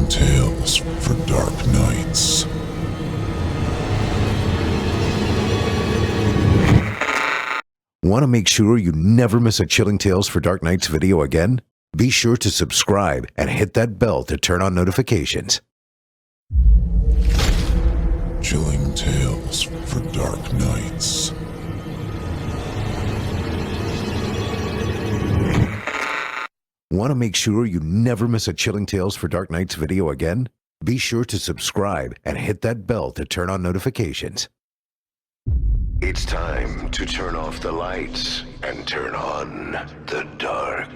Chilling tales for dark nights. Want to make sure you never miss a Chilling Tales for Dark Nights video again? Be sure to subscribe and hit that bell to turn on notifications. Chilling tales for dark nights. Want to make sure you never miss a Chilling Tales for Dark Nights video again? Be sure to subscribe and hit that bell to turn on notifications. It's time to turn off the lights and turn on the dark.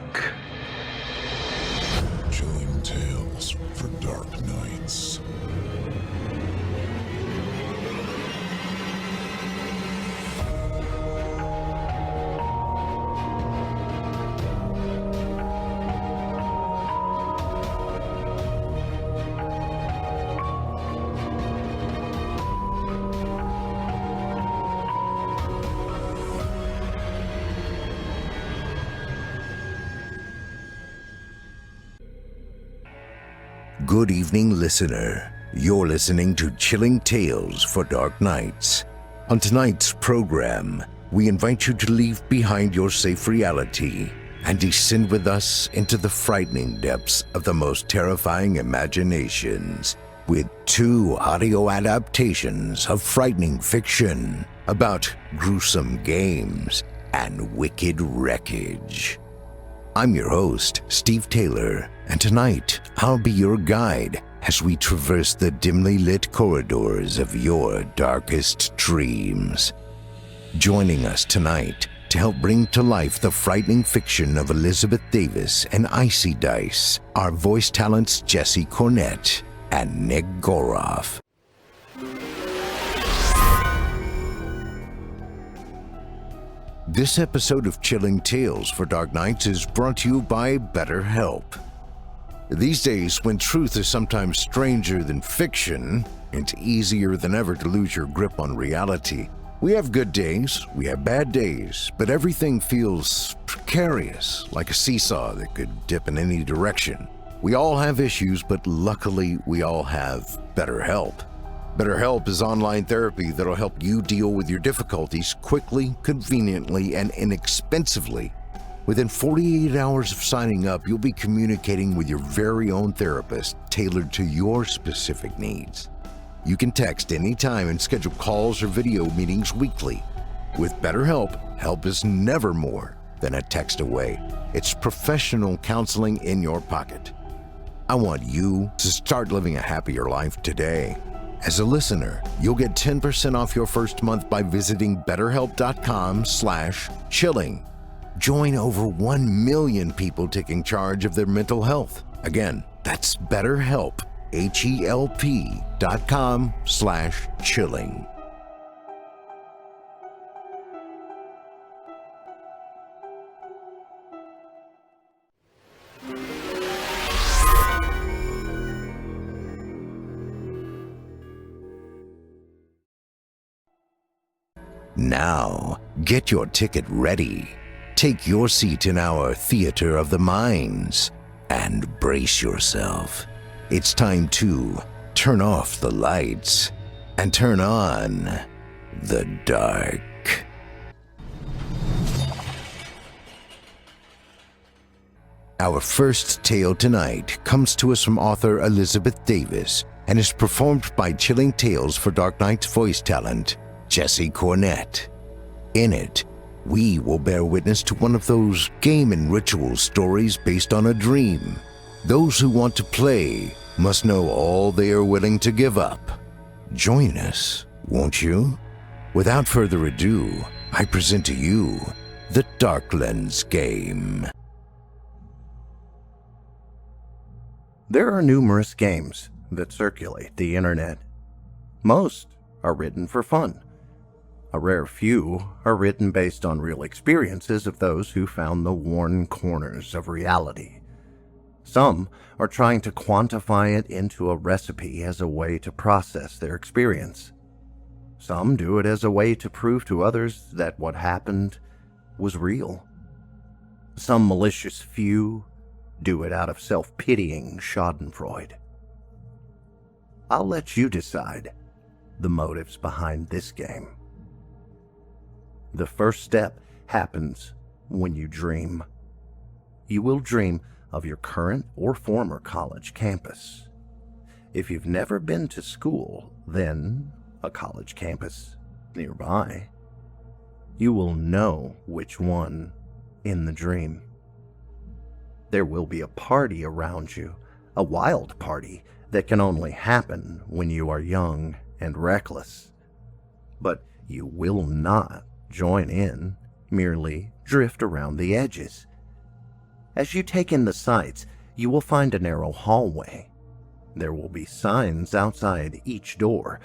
Chilling tales for dark nights. Good evening, listener. You're listening to Chilling Tales for Dark Nights. On tonight's program, we invite you to leave behind your safe reality and descend with us into the frightening depths of the most terrifying imaginations with two audio adaptations of frightening fiction about gruesome games and wicked wreckage. I'm your host, Steve Taylor, and tonight I'll be your guide as we traverse the dimly lit corridors of your darkest dreams. Joining us tonight to help bring to life the frightening fiction of Elizabeth Davis and Icydice are voice talents Jesse Cornett and Nick Goroff. This episode of Chilling Tales for Dark Nights is brought to you by BetterHelp. These days, when truth is sometimes stranger than fiction, it's easier than ever to lose your grip on reality. We have good days, we have bad days, but everything feels precarious, like a seesaw that could dip in any direction. We all have issues, but luckily we all have BetterHelp. BetterHelp is online therapy that'll help you deal with your difficulties quickly, conveniently, and inexpensively. Within 48 hours of signing up, you'll be communicating with your very own therapist tailored to your specific needs. You can text anytime and schedule calls or video meetings weekly. With BetterHelp, help is never more than a text away. It's professional counseling in your pocket. I want you to start living a happier life today. As a listener, you'll get 10% off your first month by visiting betterhelp.com/chilling. Join over 1 million people taking charge of their mental health. Again, that's BetterHelp, HELP.com/chilling. Now, get your ticket ready. Take your seat in our theater of the minds and brace yourself. It's time to turn off the lights and turn on the dark. Our first tale tonight comes to us from author Elizabeth Davis and is performed by Chilling Tales for Dark Nights voice talent Jesse Cornett. In it, we will bear witness to one of those game and ritual stories based on a dream. Those who want to play must know all they are willing to give up. Join us, won't you? Without further ado, I present to you the Darklands game. There are numerous games that circulate the internet. Most are written for fun. A rare few are written based on real experiences of those who found the worn corners of reality. Some are trying to quantify it into a recipe as a way to process their experience. Some do it as a way to prove to others that what happened was real. Some malicious few do it out of self-pitying schadenfreude. I'll let you decide the motives behind this game. The first step happens when you dream. You will dream of your current or former college campus. If you've never been to school, then a college campus nearby. You will know which one in the dream. There will be a party around you, a wild party that can only happen when you are young and reckless. But you will not join in, merely drift around the edges. As you take in the sights, you will find a narrow hallway. There will be signs outside each door.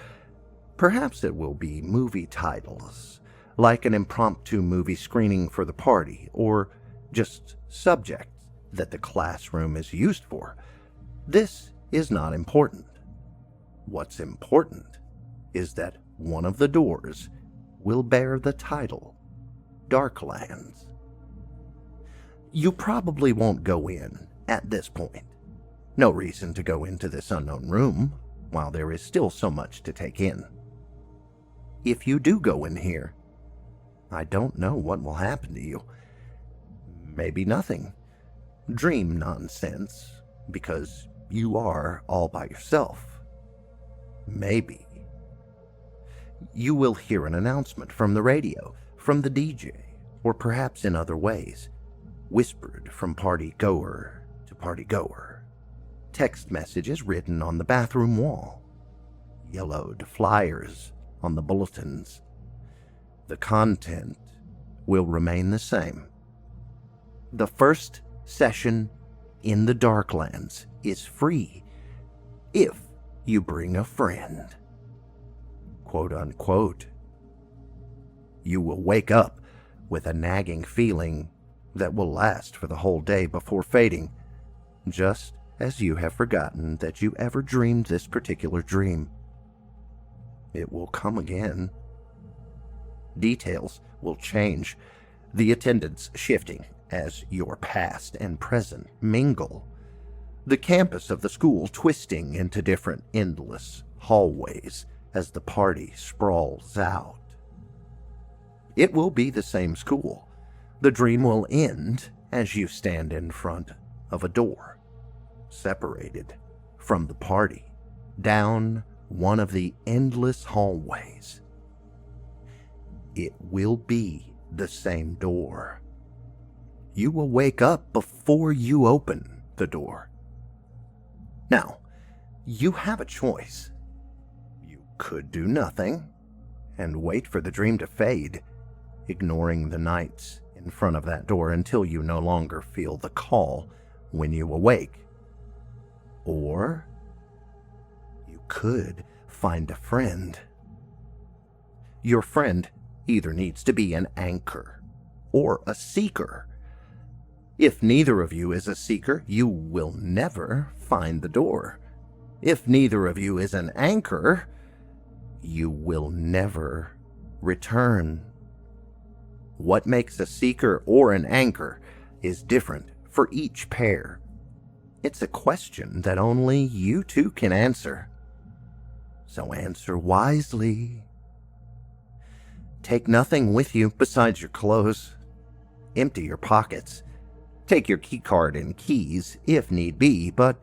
Perhaps it will be movie titles, like an impromptu movie screening for the party, or just subjects that the classroom is used for. This is not important. What's important is that one of the doors will bear the title Darklands. You probably won't go in at this point. No reason to go into this unknown room while there is still so much to take in. If you do go in here, I don't know what will happen to you. Maybe nothing. Dream nonsense, because you are all by yourself. Maybe you will hear an announcement from the radio, from the DJ, or perhaps in other ways, whispered from party goer to party goer. Text messages written on the bathroom wall, yellowed flyers on the bulletins. The content will remain the same. The first session in the Darklands is free if you bring a friend. Quote unquote. You will wake up with a nagging feeling that will last for the whole day before fading, just as you have forgotten that you ever dreamed this particular dream. It will come again. Details will change, the attendance shifting as your past and present mingle, the campus of the school twisting into different endless hallways as the party sprawls out. It will be the same school. The dream will end as you stand in front of a door, separated from the party, down one of the endless hallways. It will be the same door. You will wake up before you open the door. Now, you have a choice. You could do nothing and wait for the dream to fade, ignoring the nights in front of that door until you no longer feel the call when you awake. Or you could find a friend. Your friend either needs to be an anchor or a seeker. If neither of you is a seeker, you will never find the door. If neither of you is an anchor, you will never return. What makes a seeker or an anchor is different for each pair. It's a question that only you two can answer. So answer wisely. Take nothing with you besides your clothes. Empty your pockets. Take your keycard and keys if need be, but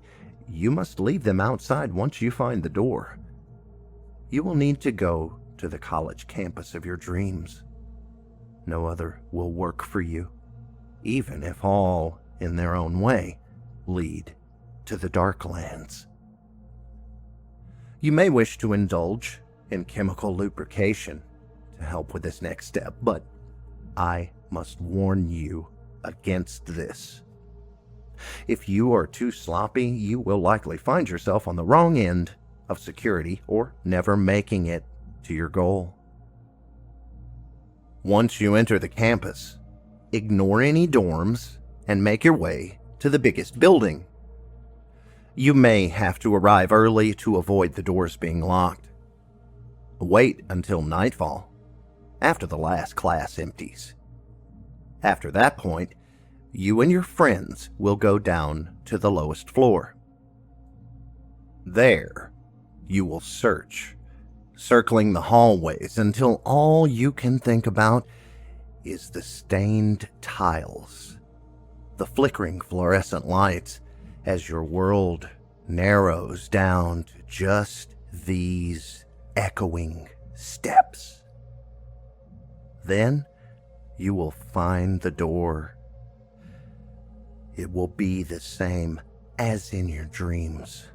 you must leave them outside once you find the door. You will need to go to the college campus of your dreams. No other will work for you, even if all, in their own way, lead to the Darklands. You may wish to indulge in chemical lubrication to help with this next step, but I must warn you against this. If you are too sloppy, you will likely find yourself on the wrong end of security or never making it to your goal. Once you enter the campus, ignore any dorms and make your way to the biggest building. You may have to arrive early to avoid the doors being locked. Wait until nightfall, after the last class empties. After that point, you and your friends will go down to the lowest floor. There, you will search, circling the hallways until all you can think about is the stained tiles, the flickering fluorescent lights as your world narrows down to just these echoing steps. Then you will find the door. It will be the same as in your dreams.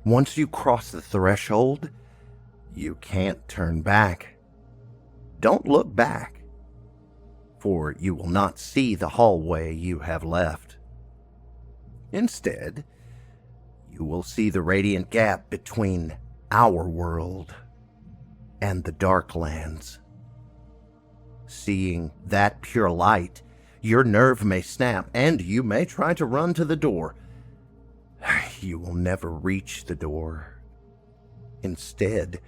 Once you cross the threshold, you can't turn back. Don't look back, for you will not see the hallway you have left. Instead, you will see the radiant gap between our world and the Darklands. Seeing that pure light, your nerve may snap and you may try to run to the door. You will never reach the door, instead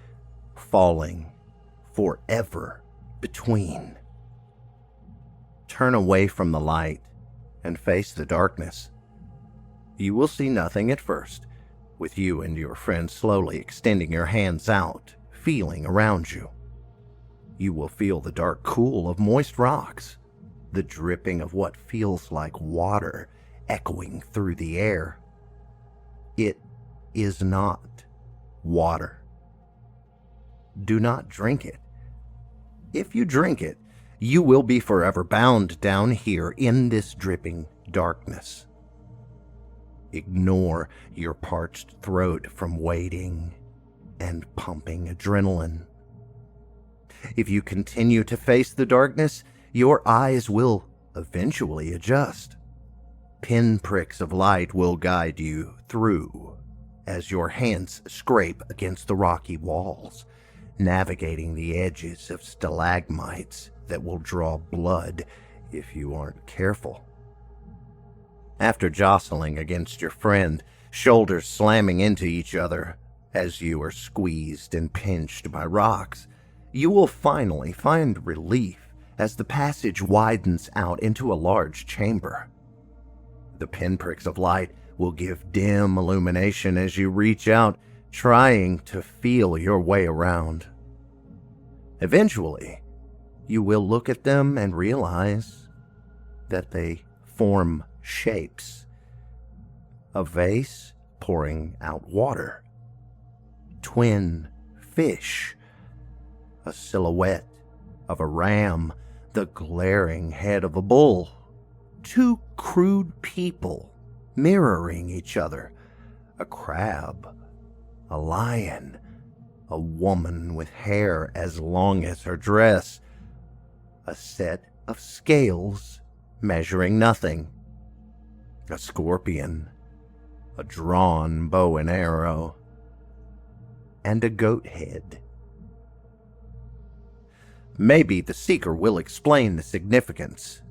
falling forever between. Turn away from the light and face the darkness. You will see nothing at first, with you and your friend slowly extending your hands out, feeling around you. You will feel the dark cool of moist rocks, the dripping of what feels like water echoing through the air. It is not water. Do not drink it. If you drink it, you will be forever bound down here in this dripping darkness. Ignore your parched throat from waiting and pumping adrenaline. If you continue to face the darkness, your eyes will eventually adjust. Pinpricks of light will guide you through as your hands scrape against the rocky walls, navigating the edges of stalagmites that will draw blood if you aren't careful. After jostling against your friend, shoulders slamming into each other as you are squeezed and pinched by rocks, you will finally find relief as the passage widens out into a large chamber. The pinpricks of light will give dim illumination as you reach out, trying to feel your way around. Eventually, you will look at them and realize that they form shapes. A vase pouring out water. Twin fish. A silhouette of a ram. The glaring head of a bull. Two crude people mirroring each other. A crab. A lion. A woman with hair as long as her dress. A set of scales measuring nothing. A scorpion. A drawn bow and arrow. And a goat head. Maybe the seeker will explain the significance.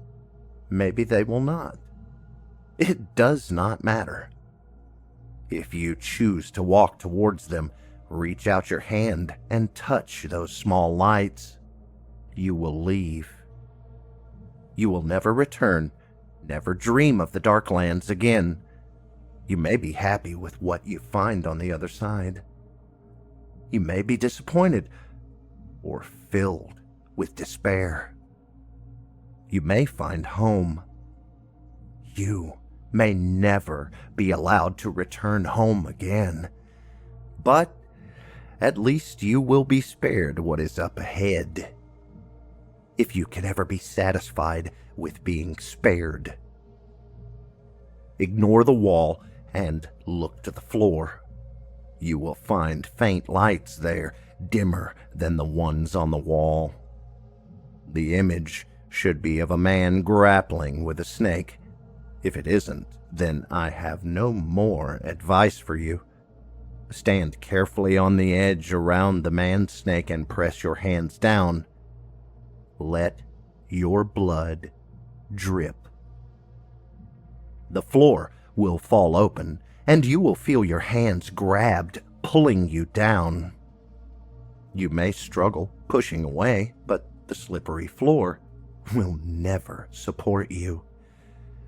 Maybe they will not. It does not matter. If you choose to walk towards them, reach out your hand and touch those small lights. You will leave. You will never return, never dream of the Darklands again. You may be happy with what you find on the other side. You may be disappointed or filled with despair. You may find home. You may never be allowed to return home again. But at least you will be spared what is up ahead. If you can ever be satisfied with being spared. Ignore the wall and look to the floor. You will find faint lights there, dimmer than the ones on the wall. The image should be of a man grappling with a snake. If it isn't, then I have no more advice for you. Stand carefully on the edge around the man-snake and press your hands down. Let your blood drip. The floor will fall open, and you will feel your hands grabbed, pulling you down. You may struggle pushing away, but the slippery floor will never support you.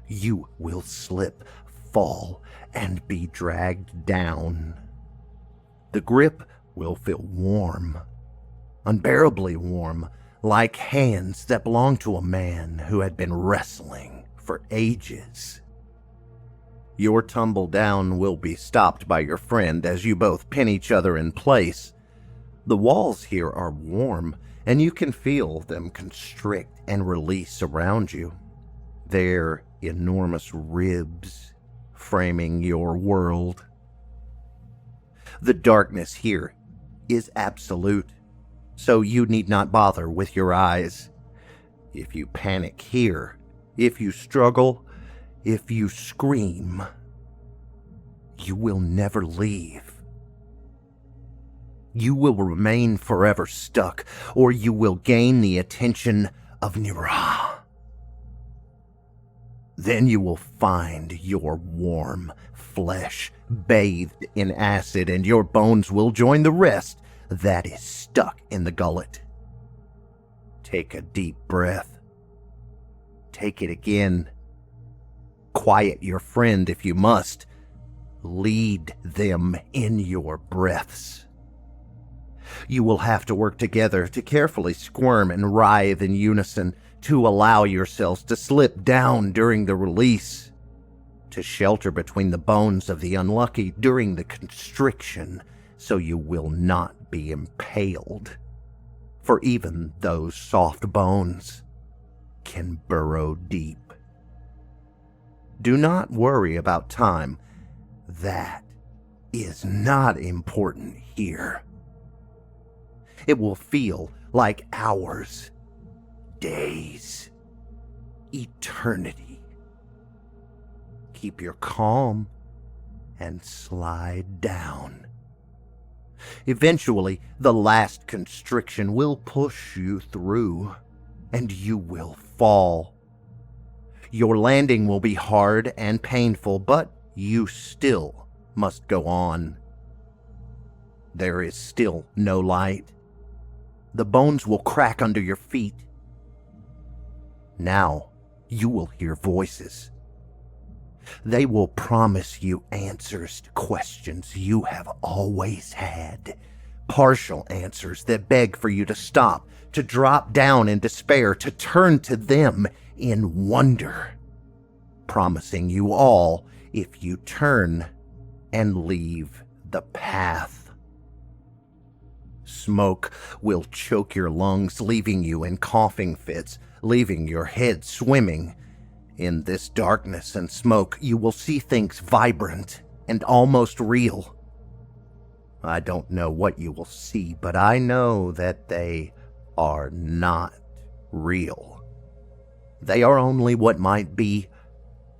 You will slip, fall, and be dragged down. The grip will feel warm, unbearably warm, like hands that belonged to a man who had been wrestling for ages. Your tumble down will be stopped by your friend as you both pin each other in place. The walls here are warm, and you can feel them constrict and release around you. Their enormous ribs framing your world. The darkness here is absolute, so you need not bother with your eyes. If you panic here, if you struggle, if you scream, you will never leave. You will remain forever stuck, or you will gain the attention of Nira. Then you will find your warm flesh bathed in acid, and your bones will join the rest that is stuck in the gullet. Take a deep breath. Take it again. Quiet your friend if you must. Lead them in your breaths. You will have to work together to carefully squirm and writhe in unison, to allow yourselves to slip down during the release, to shelter between the bones of the unlucky during the constriction, so you will not be impaled. For even those soft bones can burrow deep. Do not worry about time. That is not important here. It will feel like hours, days, eternity. Keep your calm and slide down. Eventually, the last constriction will push you through, and you will fall. Your landing will be hard and painful, but you still must go on. There is still no light. The bones will crack under your feet. Now you will hear voices. They will promise you answers to questions you have always had. Partial answers that beg for you to stop, to drop down in despair, to turn to them in wonder. Promising you all if you turn and leave the path. Smoke will choke your lungs, leaving you in coughing fits, leaving your head swimming. In this darkness and smoke, you will see things vibrant and almost real. I don't know what you will see, but I know that they are not real. They are only what might be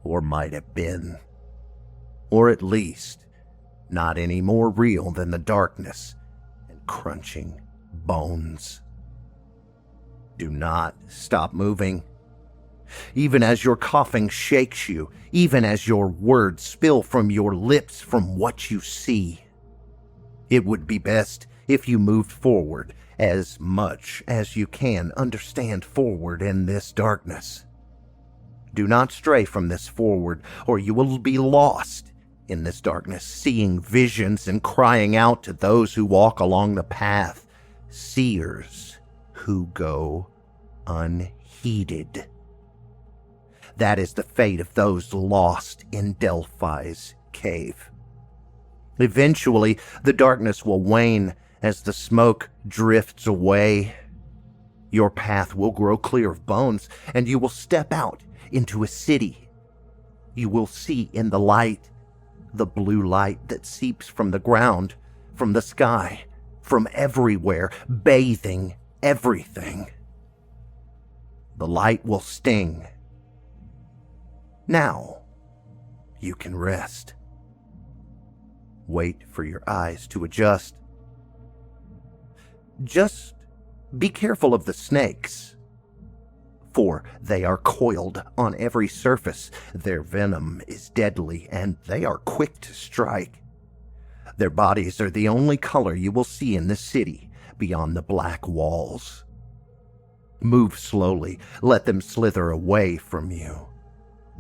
or might have been. Or at least, not any more real than the darkness and crunching bones. Do not stop moving. Even as your coughing shakes you, even as your words spill from your lips from what you see. It would be best if you moved forward as much as you can understand forward in this darkness. Do not stray from this forward, or you will be lost in this darkness, seeing visions and crying out to those who walk along the path, seers who go unheeded. That is the fate of those lost in Delphi's cave. Eventually, the darkness will wane as the smoke drifts away. Your path will grow clear of bones, and you will step out into a city. You will see in the light, the blue light that seeps from the ground, from the sky, from everywhere, bathing everything. The light will sting. Now, you can rest. Wait for your eyes to adjust. Just be careful of the snakes, for they are coiled on every surface. Their venom is deadly, and they are quick to strike. Their bodies are the only color you will see in the city beyond the black walls. Move slowly, let them slither away from you,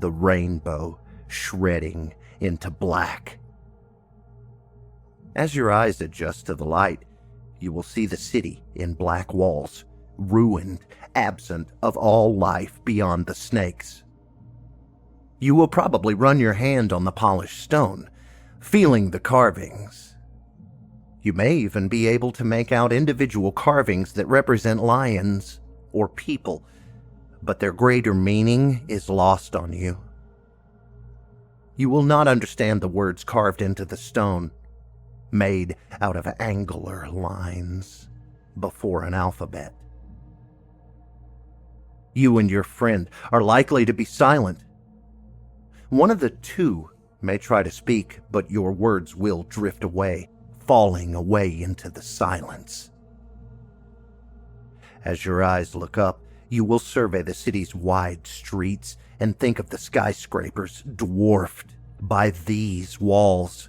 the rainbow shredding into black. As your eyes adjust to the light, you will see the city in black walls, ruined, absent of all life beyond the snakes. You will probably run your hand on the polished stone, feeling the carvings. You may even be able to make out individual carvings that represent lions or people, but their greater meaning is lost on you. You will not understand the words carved into the stone, made out of angular lines before an alphabet. You and your friend are likely to be silent. One of the two may try to speak, but your words will drift away, falling away into the silence. As your eyes look up, you will survey the city's wide streets and think of the skyscrapers dwarfed by these walls.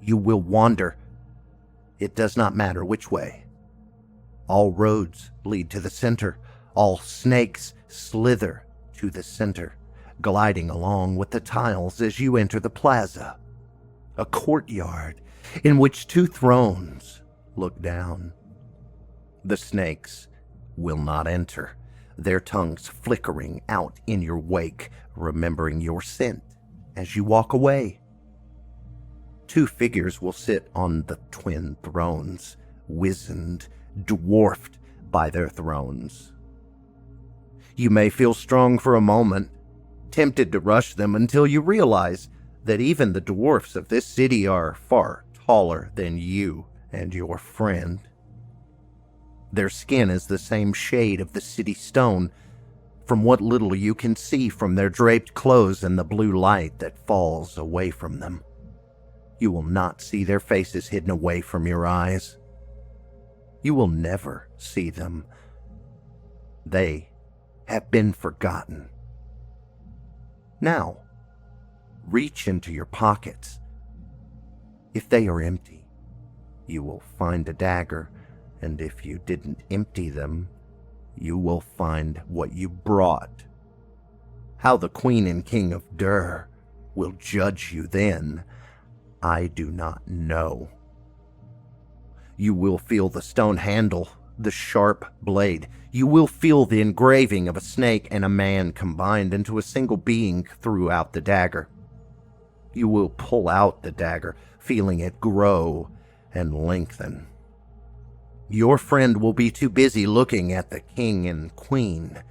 You will wander. It does not matter which way. All roads lead to the center. All snakes slither to the center, gliding along with the tiles as you enter the plaza, a courtyard in which two thrones look down. The snakes will not enter, their tongues flickering out in your wake, remembering your scent as you walk away. Two figures will sit on the twin thrones, wizened, dwarfed by their thrones. You may feel strong for a moment, tempted to rush them until you realize that even the dwarfs of this city are far taller than you and your friend. Their skin is the same shade of the city stone, from what little you can see from their draped clothes and the blue light that falls away from them. You will not see their faces hidden away from your eyes. You will never see them. They have been forgotten. Now, reach into your pockets. If they are empty, you will find a dagger, and if you didn't empty them, you will find what you brought. How the Queen and King of Dur will judge you then, I do not know. You will feel the stone handle, the sharp blade. You will feel the engraving of a snake and a man combined into a single being throughout the dagger. You will pull out the dagger, feeling it grow and lengthen. Your friend will be too busy looking at the king and queen,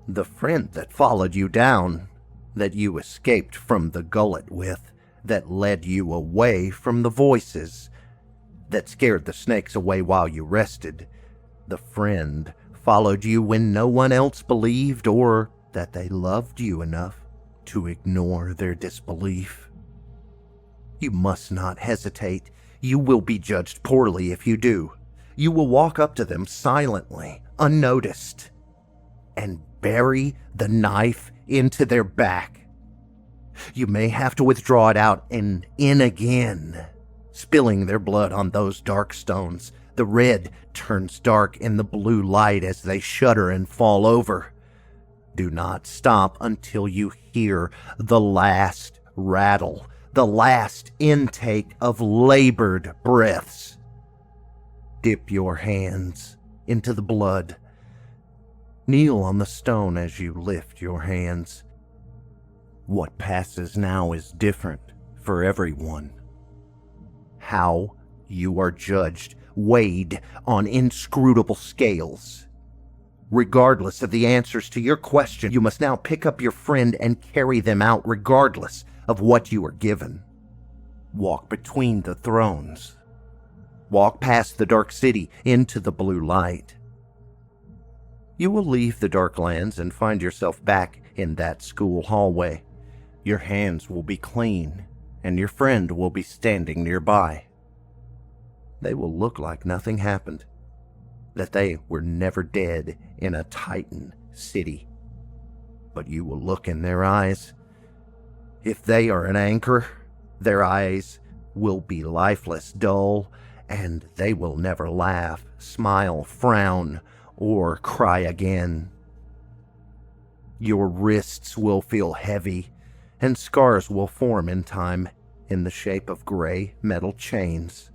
the friend that followed you down, that you escaped from the gullet with, that led you away from the voices, that scared the snakes away while you rested. The friend followed you when no one else believed or that they loved you enough to ignore their disbelief. You must not hesitate. You will be judged poorly if you do. You will walk up to them silently, unnoticed, and bury the knife into their back. You may have to withdraw it out and in again, spilling their blood on those dark stones. The red turns dark in the blue light as they shudder and fall over. Do not stop until you hear the last rattle, the last intake of labored breaths. Dip your hands into the blood. Kneel on the stone as you lift your hands. What passes now is different for everyone. How you are judged, weighed on inscrutable scales. Regardless of the answers to your question, you must now pick up your friend and carry them out regardless of what you are given. Walk between the thrones. Walk past the dark city into the blue light. You will leave the Darklands and find yourself back in that school hallway. Your hands will be clean, and your friend will be standing nearby. They will look like nothing happened, that they were never dead in a Titan city. But you will look in their eyes. If they are an anchor, their eyes will be lifeless, dull, and they will never laugh, smile, frown, or cry again. Your wrists will feel heavy, and scars will form in time, in the shape of gray metal chains.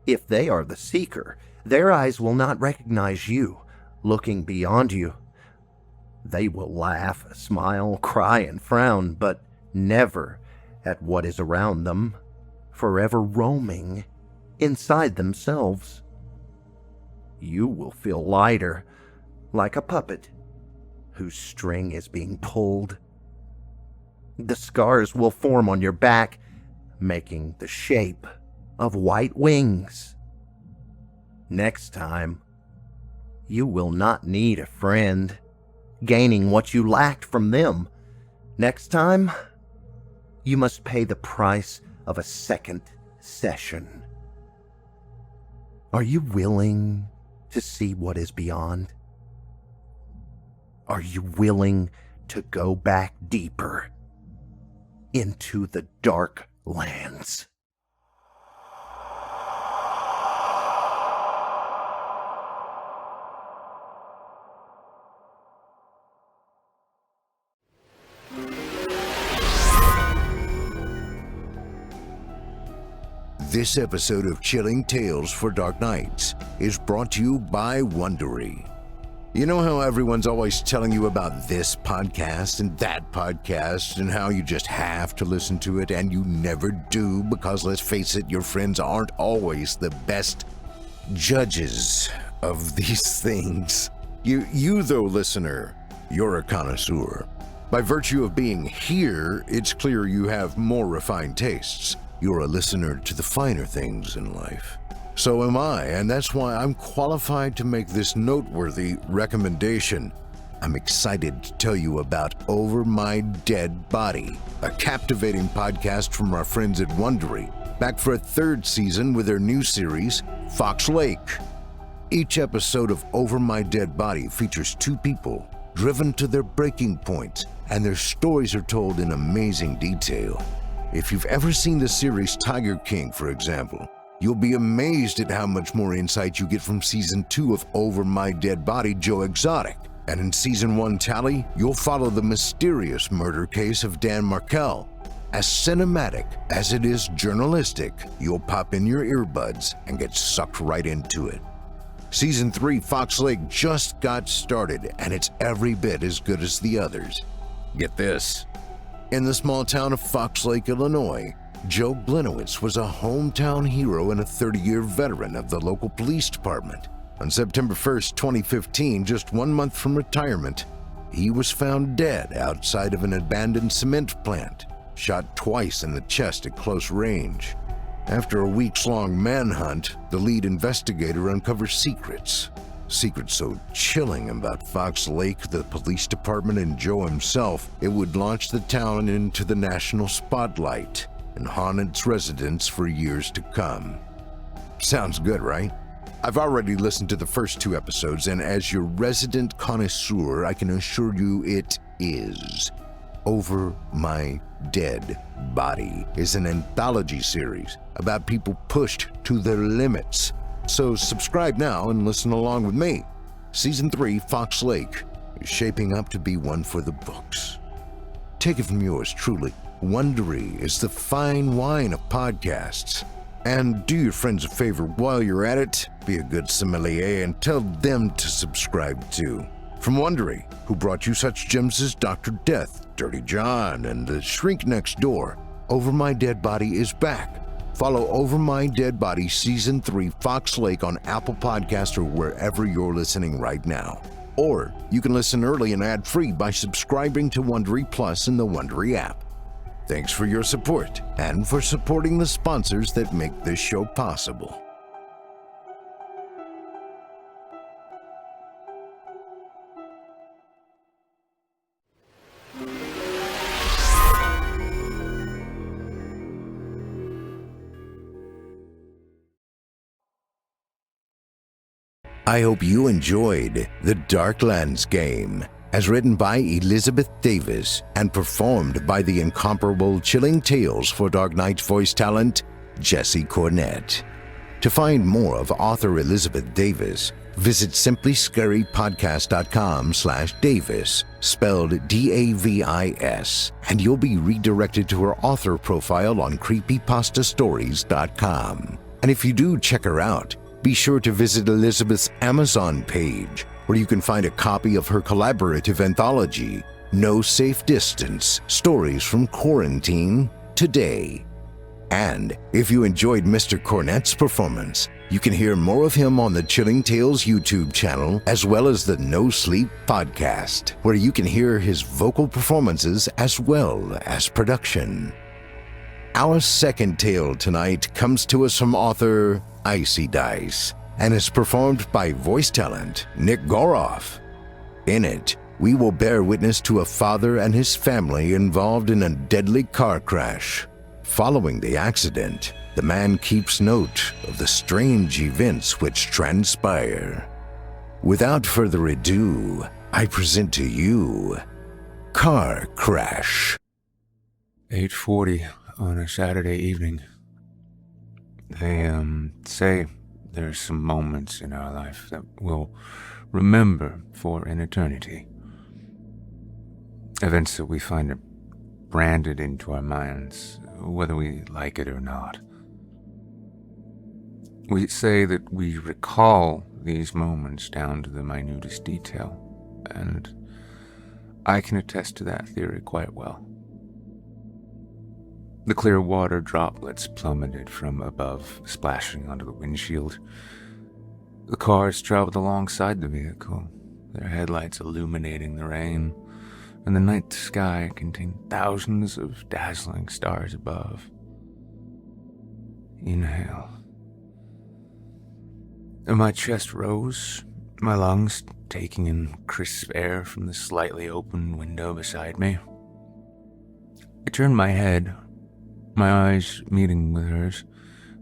If they are the seeker, their eyes will not recognize you, looking beyond you. They will laugh, smile, cry, and frown, but never at what is around them, forever roaming inside themselves. You will feel lighter, like a puppet whose string is being pulled. The scars will form on your back, making the shape of white wings. Next time, you will not need a friend, gaining what you lacked from them. Next time, you must pay the price of a second session. Are you willing to see what is beyond? Are you willing to go back deeper into the Darklands? This episode of Chilling Tales for Dark Nights is brought to you by Wondery. You know how everyone's always telling you about this podcast and that podcast and how you just have to listen to it and you never do because, let's face it, your friends aren't always the best judges of these things. You though, listener, you're a connoisseur. By virtue of being here, it's clear you have more refined tastes. You're a listener to the finer things in life. So am I, and that's why I'm qualified to make this noteworthy recommendation. I'm excited to tell you about Over My Dead Body, a captivating podcast from our friends at Wondery, back for a third season with their new series, Fox Lake. Each episode of Over My Dead Body features two people driven to their breaking points, and their stories are told in amazing detail. If you've ever seen the series Tiger King, for example, you'll be amazed at how much more insight you get from Season 2 of Over My Dead Body, Joe Exotic. And in Season 1 Tally, you'll follow the mysterious murder case of Dan Markel. As cinematic as it is journalistic, you'll pop in your earbuds and get sucked right into it. Season 3 Fox Lake just got started, and it's every bit as good as the others. Get this. In the small town of Fox Lake, Illinois, Joe Blinowitz was a hometown hero and a 30-year veteran of the local police department. On September 1st, 2015, just 1 month from retirement, he was found dead outside of an abandoned cement plant, shot twice in the chest at close range. After a weeks-long manhunt, the lead investigator uncovers secrets so chilling about Fox Lake, the police department, and Joe himself, it would launch the town into the national spotlight and haunt its residents for years to come. Sounds good, right? I've already listened to the first 2 episodes, and as your resident connoisseur, I can assure you it is. Over My Dead Body is an anthology series about people pushed to their limits. So subscribe now and listen along with me. Season 3, Fox Lake, is shaping up to be one for the books. Take it from yours truly, Wondery is the fine wine of podcasts. And do your friends a favor while you're at it, be a good sommelier and tell them to subscribe too. From Wondery, who brought you such gems as Dr. Death, Dirty John, and The Shrink Next Door, Over My Dead Body is back. Follow Over My Dead Body Season 3 Fox Lake on Apple Podcasts or wherever you're listening right now. Or you can listen early and ad-free by subscribing to Wondery Plus in the Wondery app. Thanks for your support and for supporting the sponsors that make this show possible. I hope you enjoyed The Darklands game, as written by Elizabeth Davis and performed by the incomparable Chilling Tales for Dark Nights voice talent, Jesse Cornett. To find more of author Elizabeth Davis, Visit simplyscarypodcast.com/Davis, spelled Davis, and you'll be redirected to her author profile on creepypastastories.com. And if you do check her out, be sure to visit Elizabeth's Amazon page, where you can find a copy of her collaborative anthology, No Safe Distance: Stories from Quarantine Today. And if you enjoyed Mr. Cornett's performance, you can hear more of him on the Chilling Tales YouTube channel, as well as the No Sleep podcast, where you can hear his vocal performances as well as production. Our second tale tonight comes to us from author Icydice and is performed by voice talent Nick Goroff. In it, we will bear witness to a father and his family involved in a deadly car crash. Following the accident, the man keeps note of the strange events which transpire. Without further ado, I present to you Car Crash. 8:40 on a Saturday evening. They say there's some moments in our life that we'll remember for an eternity. Events that we find branded into our minds, whether we like it or not. We say that we recall these moments down to the minutest detail, and I can attest to that theory quite well. The clear water droplets plummeted from above, splashing onto the windshield. The cars traveled alongside the vehicle, their headlights illuminating the rain, and the night sky contained thousands of dazzling stars above. Inhale. And my chest rose, my lungs taking in crisp air from the slightly open window beside me. I turned my head, my eyes meeting with hers,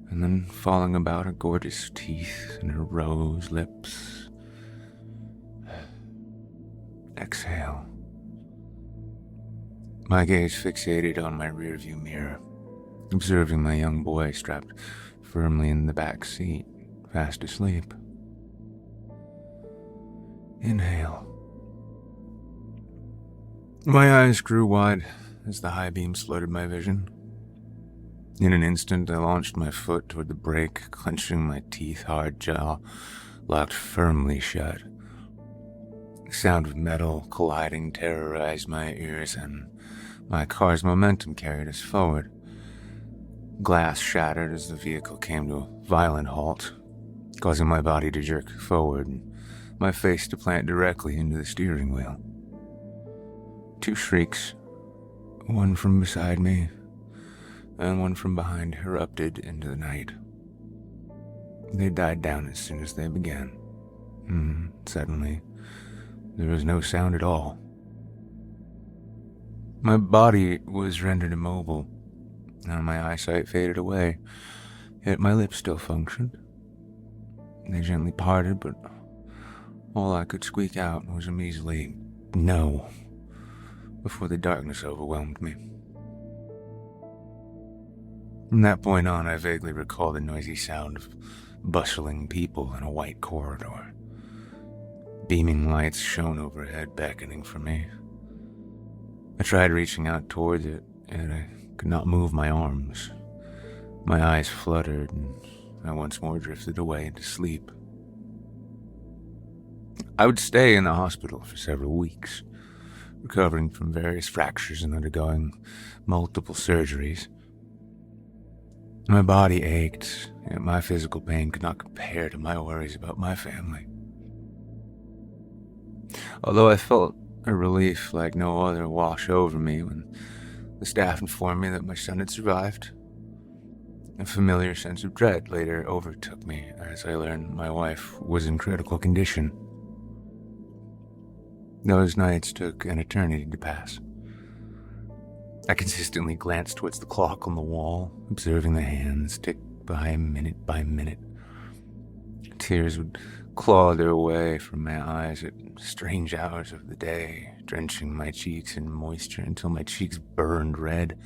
and then falling about her gorgeous teeth and her rose lips. Exhale. My gaze fixated on my rearview mirror, observing my young boy strapped firmly in the back seat, fast asleep. Inhale. My eyes grew wide as the high beams flooded my vision. In an instant, I launched my foot toward the brake, clenching my teeth-hard jaw locked firmly shut. The sound of metal colliding terrorized my ears, and my car's momentum carried us forward. Glass shattered as the vehicle came to a violent halt, causing my body to jerk forward and my face to plant directly into the steering wheel. Two shrieks, one from beside me and one from behind, erupted into the night. They died down as soon as they began. Suddenly, there was no sound at all. My body was rendered immobile, and my eyesight faded away, yet my lips still functioned. They gently parted, but all I could squeak out was a measly "no" before the darkness overwhelmed me. From that point on, I vaguely recall the noisy sound of bustling people in a white corridor. Beaming lights shone overhead, beckoning for me. I tried reaching out towards it, and I could not move my arms. My eyes fluttered, and I once more drifted away into sleep. I would stay in the hospital for several weeks, recovering from various fractures and undergoing multiple surgeries. My body ached, yet my physical pain could not compare to my worries about my family. Although I felt a relief like no other wash over me when the staff informed me that my son had survived, a familiar sense of dread later overtook me as I learned my wife was in critical condition. Those nights took an eternity to pass. I consistently glanced towards the clock on the wall, observing the hands tick by minute. Tears would claw their way from my eyes at strange hours of the day, drenching my cheeks in moisture until my cheeks burned red,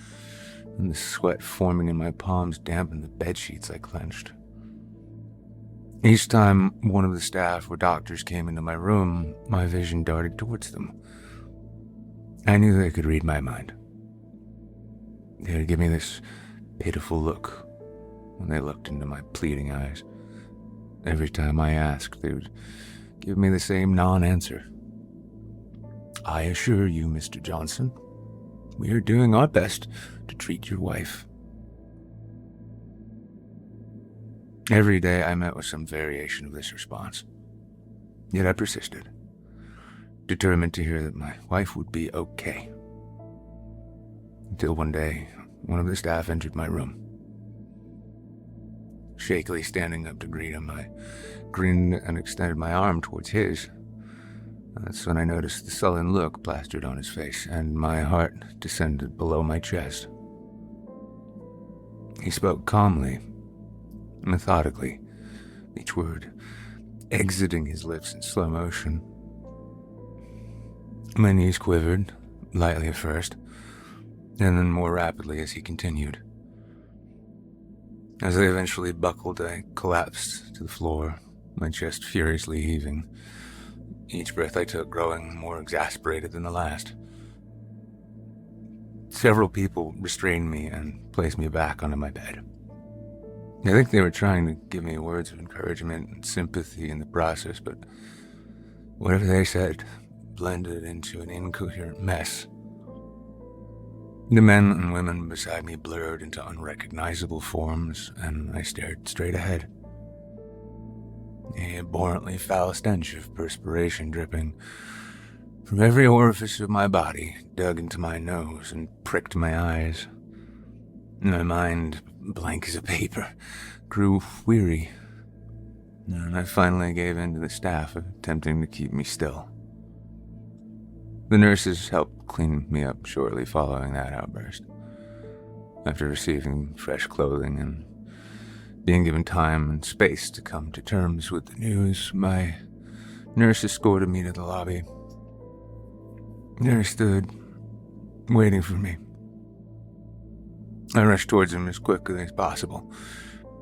and the sweat forming in my palms dampened the bedsheets I clenched. Each time one of the staff or doctors came into my room, my vision darted towards them. I knew they could read my mind. They would give me this pitiful look when they looked into my pleading eyes. Every time I asked, they would give me the same non-answer. I assure you, Mr. Johnson, we are doing our best to treat your wife. Every day I met with some variation of this response. Yet I persisted, determined to hear that my wife would be okay. Until one day, one of the staff entered my room. Shakily standing up to greet him, I grinned and extended my arm towards his. That's when I noticed the sullen look plastered on his face, and my heart descended below my chest. He spoke calmly, methodically, each word exiting his lips in slow motion. My knees quivered, lightly at first, and then more rapidly as he continued. As they eventually buckled, I collapsed to the floor, my chest furiously heaving, each breath I took growing more exasperated than the last. Several people restrained me and placed me back onto my bed. I think they were trying to give me words of encouragement and sympathy in the process, but whatever they said blended into an incoherent mess. The men and women beside me blurred into unrecognizable forms, and I stared straight ahead. A abhorrently foul stench of perspiration dripping from every orifice of my body dug into my nose and pricked my eyes. My mind, blank as a paper, grew weary, and I finally gave in to the staff attempting to keep me still. The nurses helped clean me up shortly following that outburst. After receiving fresh clothing and being given time and space to come to terms with the news, my nurse escorted me to the lobby. There he stood, waiting for me. I rushed towards him as quickly as possible.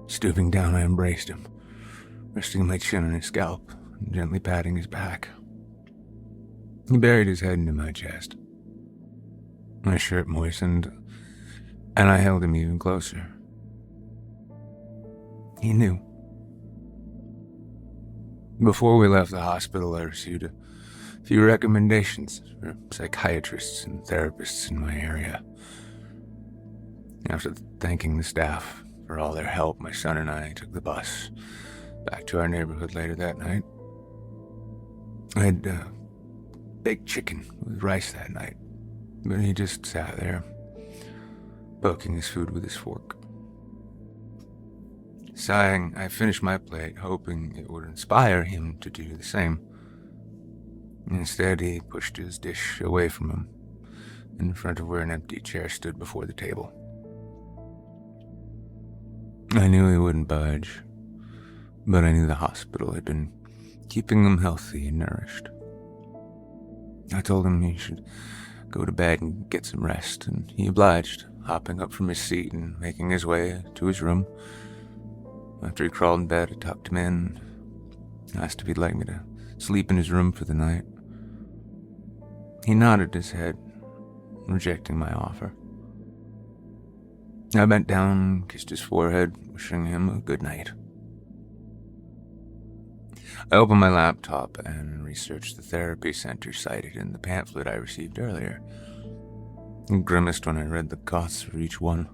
Stooping down, I embraced him, resting my chin on his scalp and gently patting his back. He buried his head into my chest. My shirt moistened, and I held him even closer. He knew. Before we left the hospital, I received a few recommendations for psychiatrists and therapists in my area. After thanking the staff for all their help, my son and I took the bus back to our neighborhood later that night. I had baked chicken with rice that night, but he just sat there, poking his food with his fork. Sighing, I finished my plate, hoping it would inspire him to do the same. Instead, he pushed his dish away from him, in front of where an empty chair stood before the table. I knew he wouldn't budge, but I knew the hospital had been keeping him healthy and nourished. I told him he should go to bed and get some rest, and he obliged, hopping up from his seat and making his way to his room. After he crawled in bed, I tucked him in, asked if he'd like me to sleep in his room for the night. He nodded his head, rejecting my offer. I bent down and kissed his forehead, wishing him a good night. I opened my laptop and researched the therapy center cited in the pamphlet I received earlier, and grimaced when I read the costs for each one.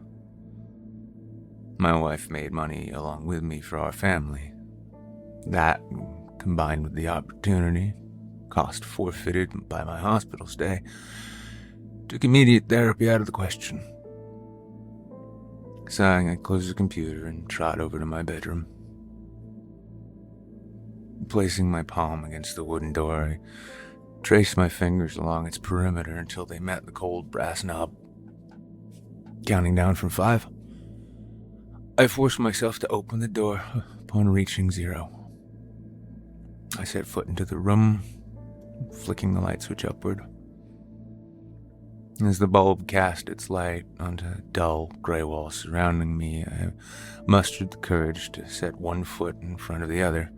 My wife made money along with me for our family. That, combined with the opportunity, cost forfeited by my hospital stay, took immediate therapy out of the question. Sighing, I closed the computer and trot over to my bedroom. Placing my palm against the wooden door, I traced my fingers along its perimeter until they met the cold brass knob. Counting down from 5, I forced myself to open the door upon reaching 0. I set foot into the room, flicking the light switch upward. As the bulb cast its light onto dull gray walls surrounding me, I mustered the courage to set one foot in front of the other,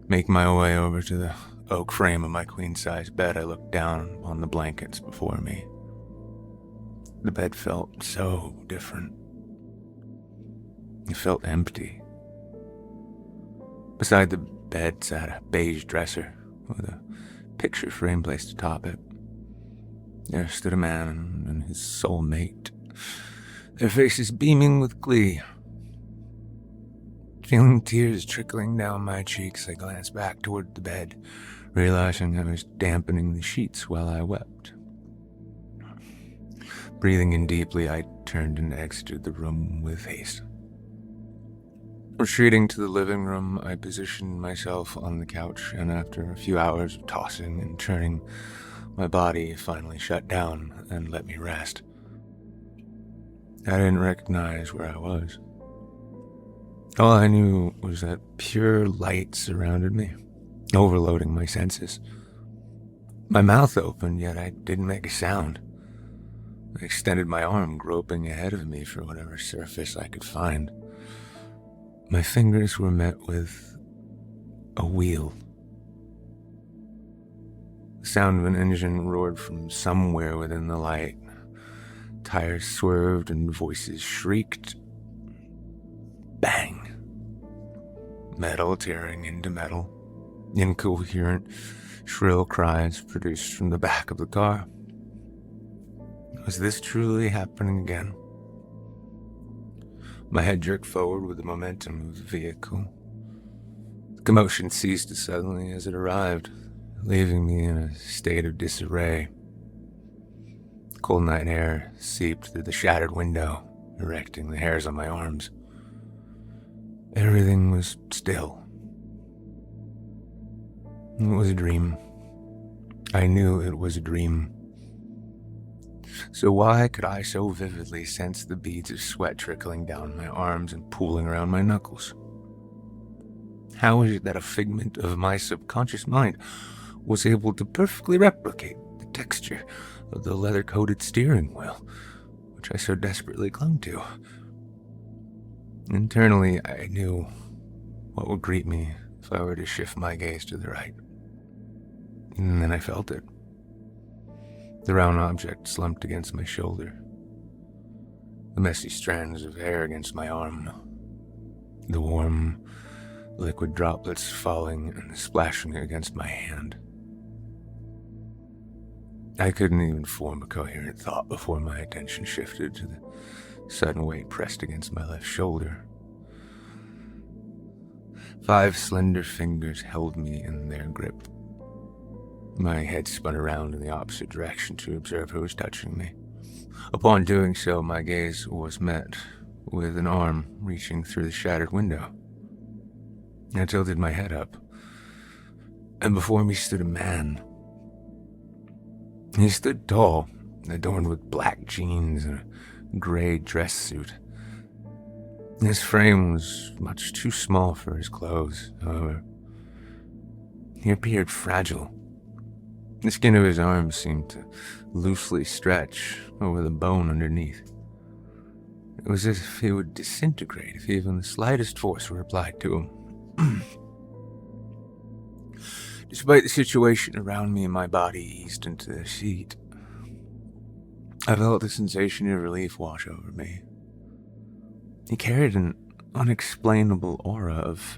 make my way over to the oak frame of my queen-size bed. I looked down on the blankets before me. The bed felt so different. It felt empty. Beside the bed sat a beige dresser with a picture frame placed atop it. There stood a man and his soulmate, their faces beaming with glee. Feeling tears trickling down my cheeks, I glanced back toward the bed, realizing I was dampening the sheets while I wept. Breathing in deeply, I turned and exited the room with haste. Retreating to the living room, I positioned myself on the couch, and after a few hours of tossing and turning, my body finally shut down and let me rest. I didn't recognize where I was. All I knew was that pure light surrounded me, overloading my senses. My mouth opened, yet I didn't make a sound. I extended my arm, groping ahead of me for whatever surface I could find. My fingers were met with a wheel. The sound of an engine roared from somewhere within the light. Tires swerved and voices shrieked. Bang! Metal tearing into metal. Incoherent, shrill cries produced from the back of the car. Was this truly happening again? My head jerked forward with the momentum of the vehicle. The commotion ceased as suddenly as it arrived, leaving me in a state of disarray. The cold night air seeped through the shattered window, erecting the hairs on my arms. Everything was still. It was a dream. I knew it was a dream. So why could I so vividly sense the beads of sweat trickling down my arms and pooling around my knuckles? How is it that a figment of my subconscious mind was able to perfectly replicate the texture of the leather-coated steering wheel, which I so desperately clung to? Internally, I knew what would greet me if I were to shift my gaze to the right. And then I felt it. The round object slumped against my shoulder. The messy strands of hair against my arm. The warm, liquid droplets falling and splashing against my hand. I couldn't even form a coherent thought before my attention shifted to the sudden weight pressed against my left shoulder. 5 slender fingers held me in their grip. My head spun around in the opposite direction to observe who was touching me. Upon doing so, my gaze was met with an arm reaching through the shattered window. I tilted my head up, and before me stood a man. He stood tall, adorned with black jeans and a gray dress suit. His frame was much too small for his clothes, however. He appeared fragile. The skin of his arms seemed to loosely stretch over the bone underneath. It was as if he would disintegrate if even the slightest force were applied to him. Despite the situation around me, my body eased into the seat. I felt a sensation of relief wash over me. He carried an unexplainable aura of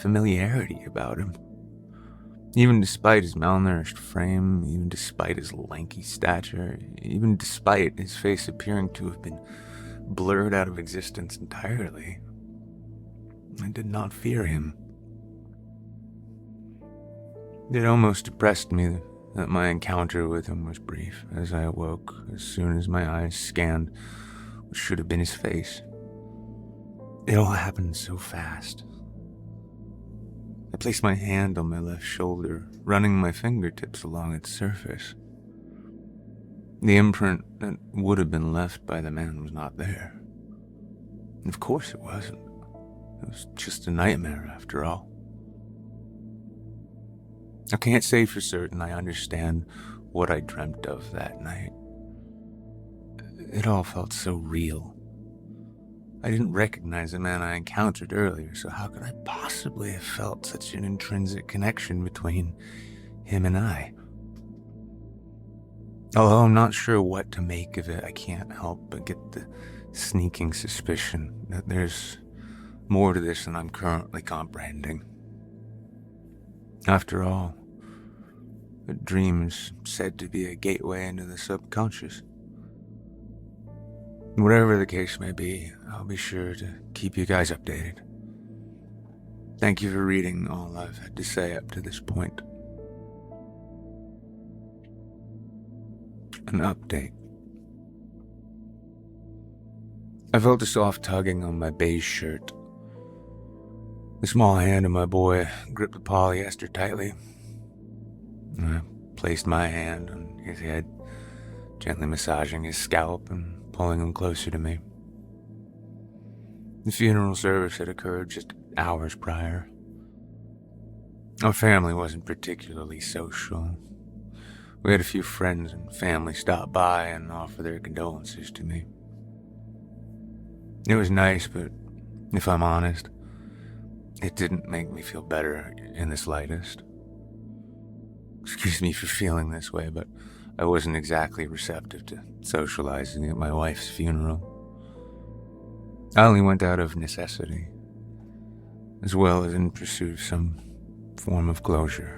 familiarity about him. Even despite his malnourished frame, even despite his lanky stature, even despite his face appearing to have been blurred out of existence entirely, I did not fear him. It almost depressed me that my encounter with him was brief, as I awoke as soon as my eyes scanned what should have been his face. It all happened so fast. I placed my hand on my left shoulder, running my fingertips along its surface. The imprint that would have been left by the man was not there. Of course it wasn't. It was just a nightmare after all. I can't say for certain I understand what I dreamt of that night. It all felt so real. I didn't recognize the man I encountered earlier, so how could I possibly have felt such an intrinsic connection between him and I? Although I'm not sure what to make of it, I can't help but get the sneaking suspicion that there's more to this than I'm currently comprehending. After all, a dream is said to be a gateway into the subconscious. Whatever the case may be, I'll be sure to keep you guys updated. Thank you for reading all I've had to say up to this point. An update. I felt a soft tugging on my beige shirt. The small hand of my boy gripped the polyester tightly. I placed my hand on his head, gently massaging his scalp and pulling him closer to me. The funeral service had occurred just hours prior. Our family wasn't particularly social. We had a few friends and family stop by and offer their condolences to me. It was nice, but if I'm honest, it didn't make me feel better in the slightest. Excuse me for feeling this way, but I wasn't exactly receptive to socializing at my wife's funeral. I only went out of necessity, as well as in pursuit of some form of closure.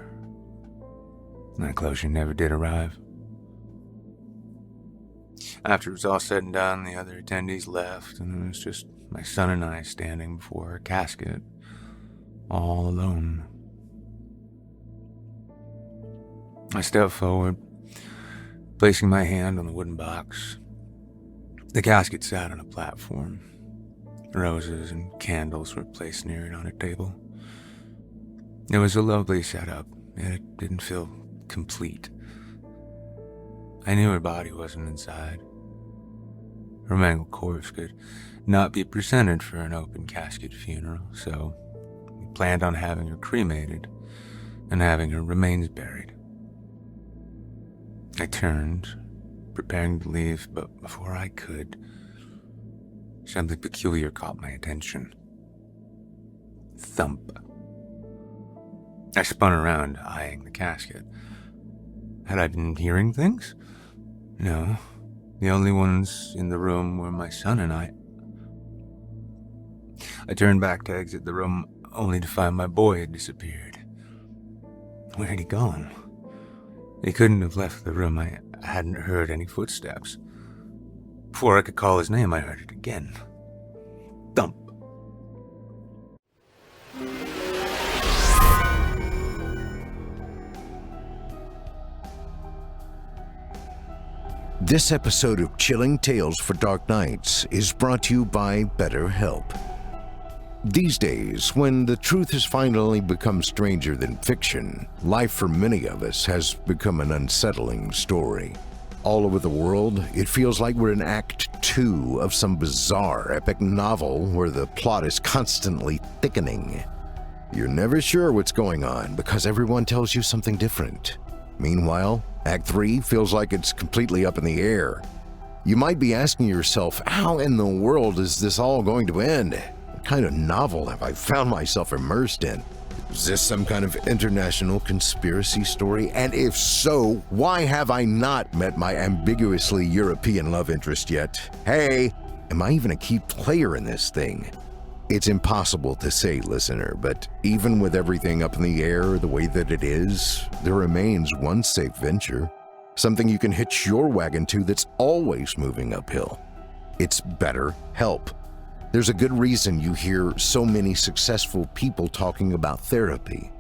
That closure never did arrive. After it was all said and done, the other attendees left, and it was just my son and I standing before her casket, all alone. I stepped forward, placing my hand on the wooden box. The casket sat on a platform. Roses and candles were placed near it on a table. It was a lovely setup, yet it didn't feel complete. I knew her body wasn't inside. Her mangled corpse could not be presented for an open casket funeral, so we planned on having her cremated and having her remains buried. I turned, preparing to leave, but before I could, something peculiar caught my attention. Thump. I spun around, eyeing the casket. Had I been hearing things? No. The only ones in the room were my son and I. I turned back to exit the room, only to find my boy had disappeared. Where had he gone? He couldn't have left the room. I hadn't heard any footsteps. Before I could call his name, I heard it again. Thump. This episode of Chilling Tales for Dark Nights is brought to you by BetterHelp. These days, when the truth has finally become stranger than fiction, life for many of us has become an unsettling story. All over the world, it feels like we're in Act 2 of some bizarre epic novel where the plot is constantly thickening. You're never sure what's going on because everyone tells you something different. Meanwhile, Act 3 feels like it's completely up in the air. You might be asking yourself, how in the world is this all going to end? What kind of novel have I found myself immersed in? Is this some kind of international conspiracy story? And if so, why have I not met my ambiguously European love interest yet? Hey, am I even a key player in this thing? It's impossible to say, listener, but even with everything up in the air the way that it is, there remains one safe venture. Something you can hitch your wagon to that's always moving uphill. It's BetterHelp. There's a good reason you hear so many successful people talking about therapy.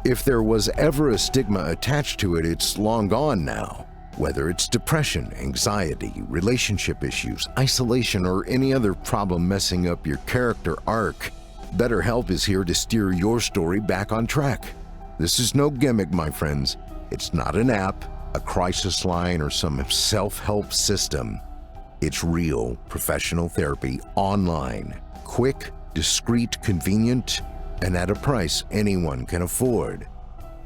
If there was ever a stigma attached to it, it's long gone now. Whether it's depression, anxiety, relationship issues, isolation, or any other problem messing up your character arc, BetterHelp is here to steer your story back on track. This is no gimmick, my friends. It's not an app, a crisis line, or some self-help system. It's real professional therapy online, quick, discreet, convenient, and at a price anyone can afford.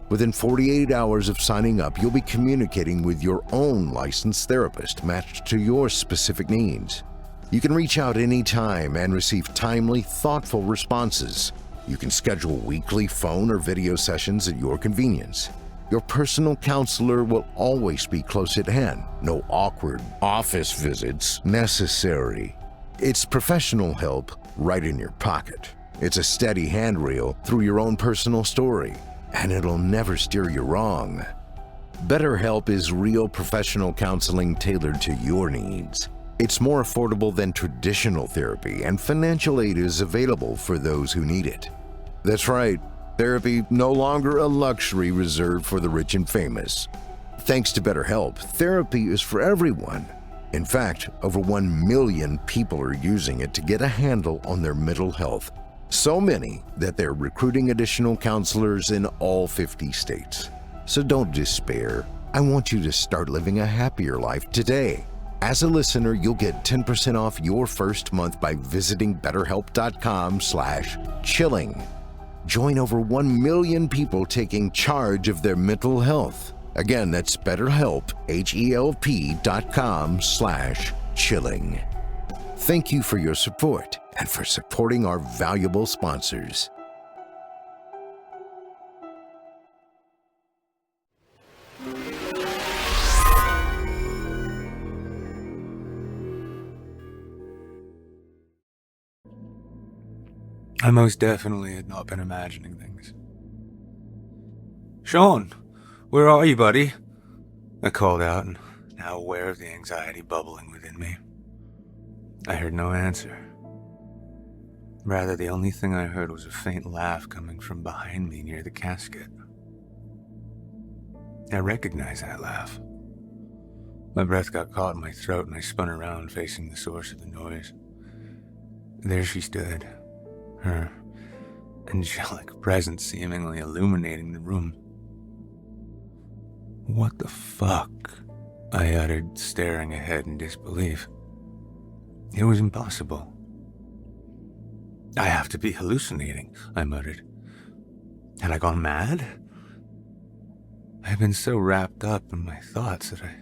Within 48 hours of signing up, you'll be communicating with your own licensed therapist matched to your specific needs. You can reach out anytime and receive timely, thoughtful responses. You can schedule weekly phone or video sessions at your convenience. Your personal counselor will always be close at hand. No awkward office visits necessary. It's professional help right in your pocket. It's a steady handrail through your own personal story, and it'll never steer you wrong. BetterHelp is real professional counseling tailored to your needs. It's more affordable than traditional therapy, and financial aid is available for those who need it. That's right, therapy no longer a luxury reserved for the rich and famous. Thanks to BetterHelp, therapy is for everyone. In fact, over 1 million people are using it to get a handle on their mental health. So many that they're recruiting additional counselors in all 50 states. So don't despair. I want you to start living a happier life today. As a listener, you'll get 10% off your first month by visiting betterhelp.com/chilling. Join over 1 million people taking charge of their mental health. Again, that's BetterHelp, HELP.com/chilling. Thank you for your support and for supporting our valuable sponsors. I most definitely had not been imagining things. "Sean, where are you, buddy?" I called out, now aware of the anxiety bubbling within me. I heard no answer. Rather, the only thing I heard was a faint laugh coming from behind me near the casket. I recognized that laugh. My breath got caught in my throat and I spun around facing the source of the noise. There she stood, her angelic presence seemingly illuminating the room. "What the fuck?" I uttered, staring ahead in disbelief. It was impossible. "I have to be hallucinating," I muttered. Had I gone mad? I had been so wrapped up in my thoughts that I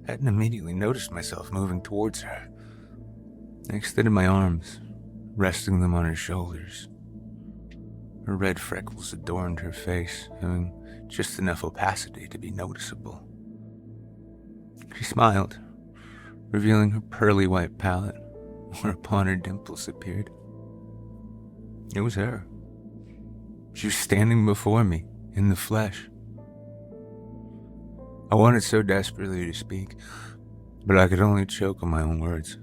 hadn't immediately noticed myself moving towards her. I extended my arms, resting them on her shoulders. Her red freckles adorned her face, having just enough opacity to be noticeable. She smiled, revealing her pearly white palate, whereupon her dimples appeared. It was her. She was standing before me, in the flesh. I wanted so desperately to speak, but I could only choke on my own words.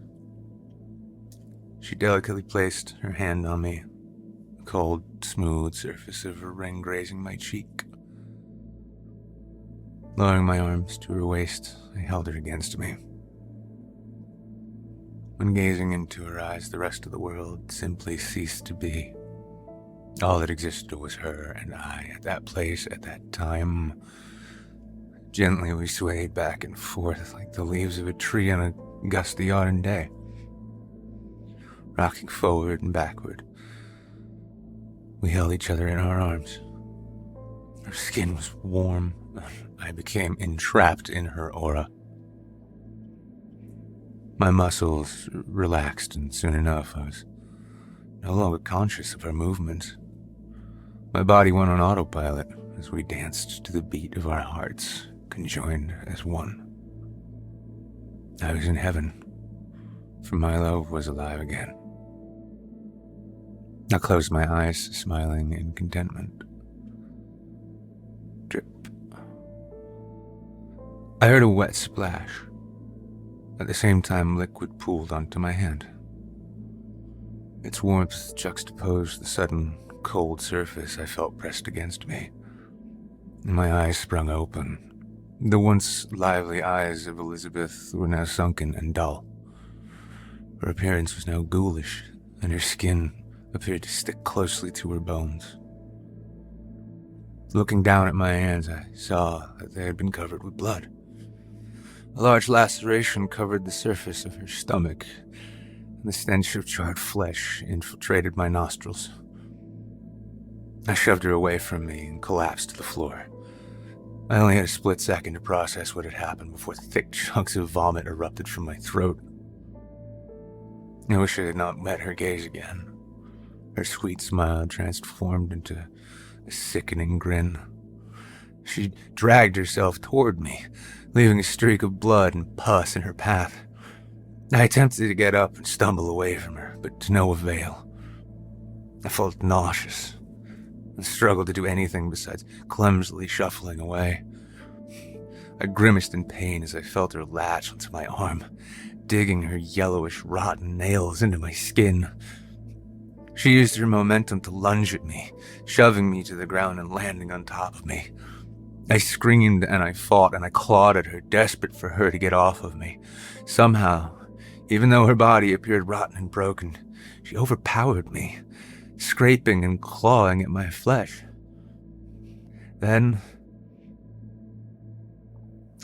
She delicately placed her hand on me, the cold, smooth surface of her ring grazing my cheek. Lowering my arms to her waist, I held her against me. When gazing into her eyes, the rest of the world simply ceased to be. All that existed was her and I at that place, at that time. Gently we swayed back and forth like the leaves of a tree on a gusty autumn day, rocking forward and backward. We held each other in our arms. Her skin was warm. I became entrapped in her aura. My muscles relaxed, and soon enough I was no longer conscious of our movements. My body went on autopilot as we danced to the beat of our hearts, conjoined as one. I was in heaven, for my love was alive again. I closed my eyes, smiling in contentment. Drip. I heard a wet splash. At the same time, liquid pooled onto my hand. Its warmth juxtaposed the sudden, cold surface I felt pressed against me. My eyes sprung open. The once lively eyes of Elizabeth were now sunken and dull. Her appearance was now ghoulish, and her skin appeared to stick closely to her bones. Looking down at my hands, I saw that they had been covered with blood. A large laceration covered the surface of her stomach, and the stench of charred flesh infiltrated my nostrils. I shoved her away from me and collapsed to the floor, I only had a split second to process what had happened before thick chunks of vomit erupted from my throat. I wish I had not met her gaze again. Her sweet smile transformed into a sickening grin. She dragged herself toward me, leaving a streak of blood and pus in her path. I attempted to get up and stumble away from her, but to no avail. I felt nauseous and struggled to do anything besides clumsily shuffling away. I grimaced in pain as I felt her latch onto my arm, digging her yellowish, rotten nails into my skin. She used her momentum to lunge at me, shoving me to the ground and landing on top of me. I screamed and I fought and I clawed at her, desperate for her to get off of me. Somehow, even though her body appeared rotten and broken, she overpowered me, scraping and clawing at my flesh. Then,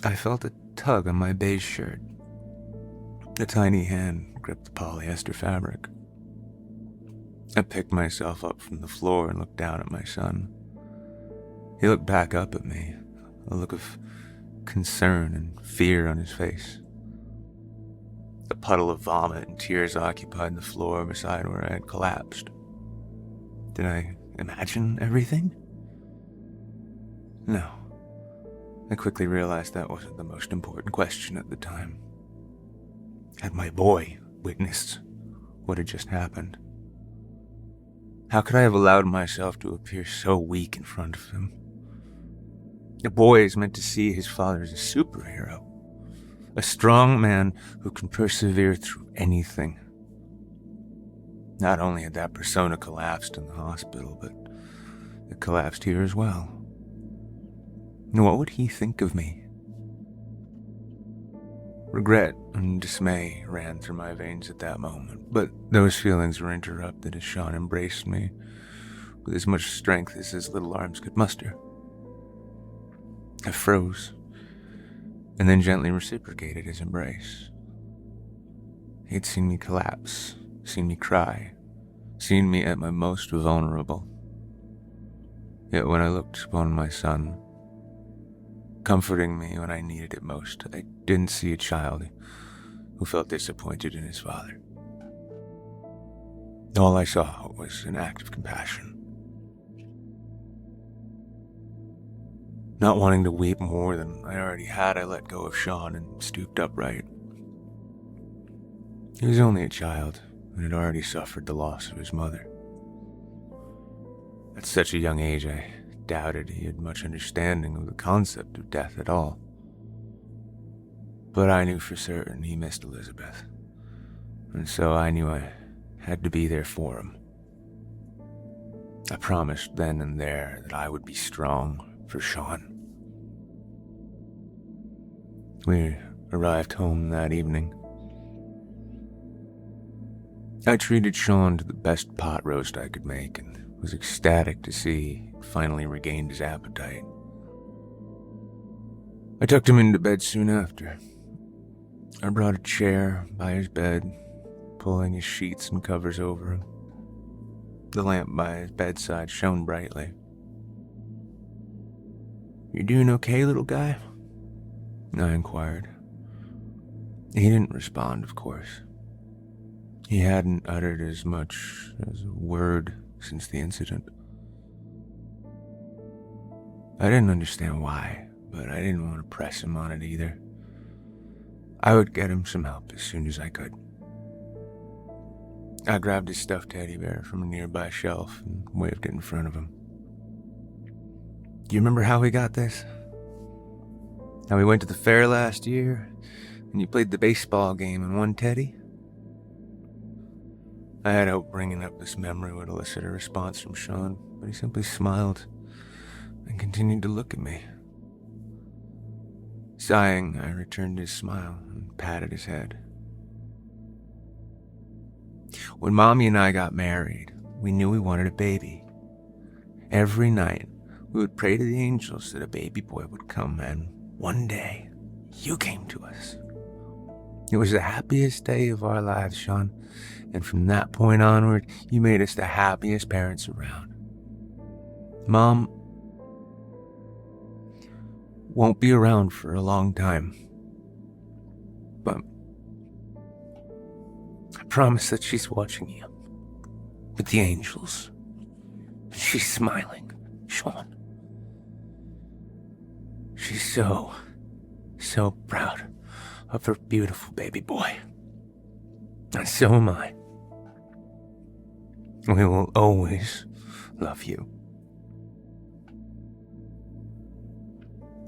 I felt a tug on my beige shirt. A tiny hand gripped the polyester fabric. I picked myself up from the floor and looked down at my son. He looked back up at me, a look of concern and fear on his face. A puddle of vomit and tears occupied the floor beside where I had collapsed. Did I imagine everything? No. I quickly realized that wasn't the most important question at the time. Had my boy witnessed what had just happened? How could I have allowed myself to appear so weak in front of him? A boy is meant to see his father as a superhero, a strong man who can persevere through anything. Not only had that persona collapsed in the hospital, but it collapsed here as well. And what would he think of me? Regret and dismay ran through my veins at that moment, but those feelings were interrupted as Sean embraced me with as much strength as his little arms could muster. I froze, and then gently reciprocated his embrace. He'd seen me collapse, seen me cry, seen me at my most vulnerable. Yet when I looked upon my son, comforting me when I needed it most, I didn't see a child who felt disappointed in his father. All I saw was an act of compassion. Not wanting to weep more than I already had, I let go of Sean and stooped upright. He was only a child and had already suffered the loss of his mother. At such a young age, I doubted he had much understanding of the concept of death at all. But I knew for certain he missed Elizabeth, and so I knew I had to be there for him. I promised then and there that I would be strong for Sean. We arrived home that evening. I treated Sean to the best pot roast I could make and was ecstatic to see he finally regained his appetite. I tucked him into bed soon after. I brought a chair by his bed, pulling his sheets and covers over him. The lamp by his bedside shone brightly. "You doing okay, little guy?" I inquired. He didn't respond, of course. He hadn't uttered as much as a word since the incident. I didn't understand why, but I didn't want to press him on it either. I would get him some help as soon as I could. I grabbed his stuffed teddy bear from a nearby shelf and waved it in front of him. "Do you remember how we got this? How we went to the fair last year and you played the baseball game and won Teddy?" I had hoped bringing up this memory would elicit a response from Sean, but he simply smiled and continued to look at me. Sighing, I returned his smile and patted his head. "When Mommy and I got married, we knew we wanted a baby. Every night, we would pray to the angels that a baby boy would come, and one day, you came to us. It was the happiest day of our lives, Sean, and from that point onward, you made us the happiest parents around. Mom, won't be around for a long time. But I promise that she's watching you with the angels. She's smiling, Sean. She's so proud of her beautiful baby boy. And so am I. We will always love you.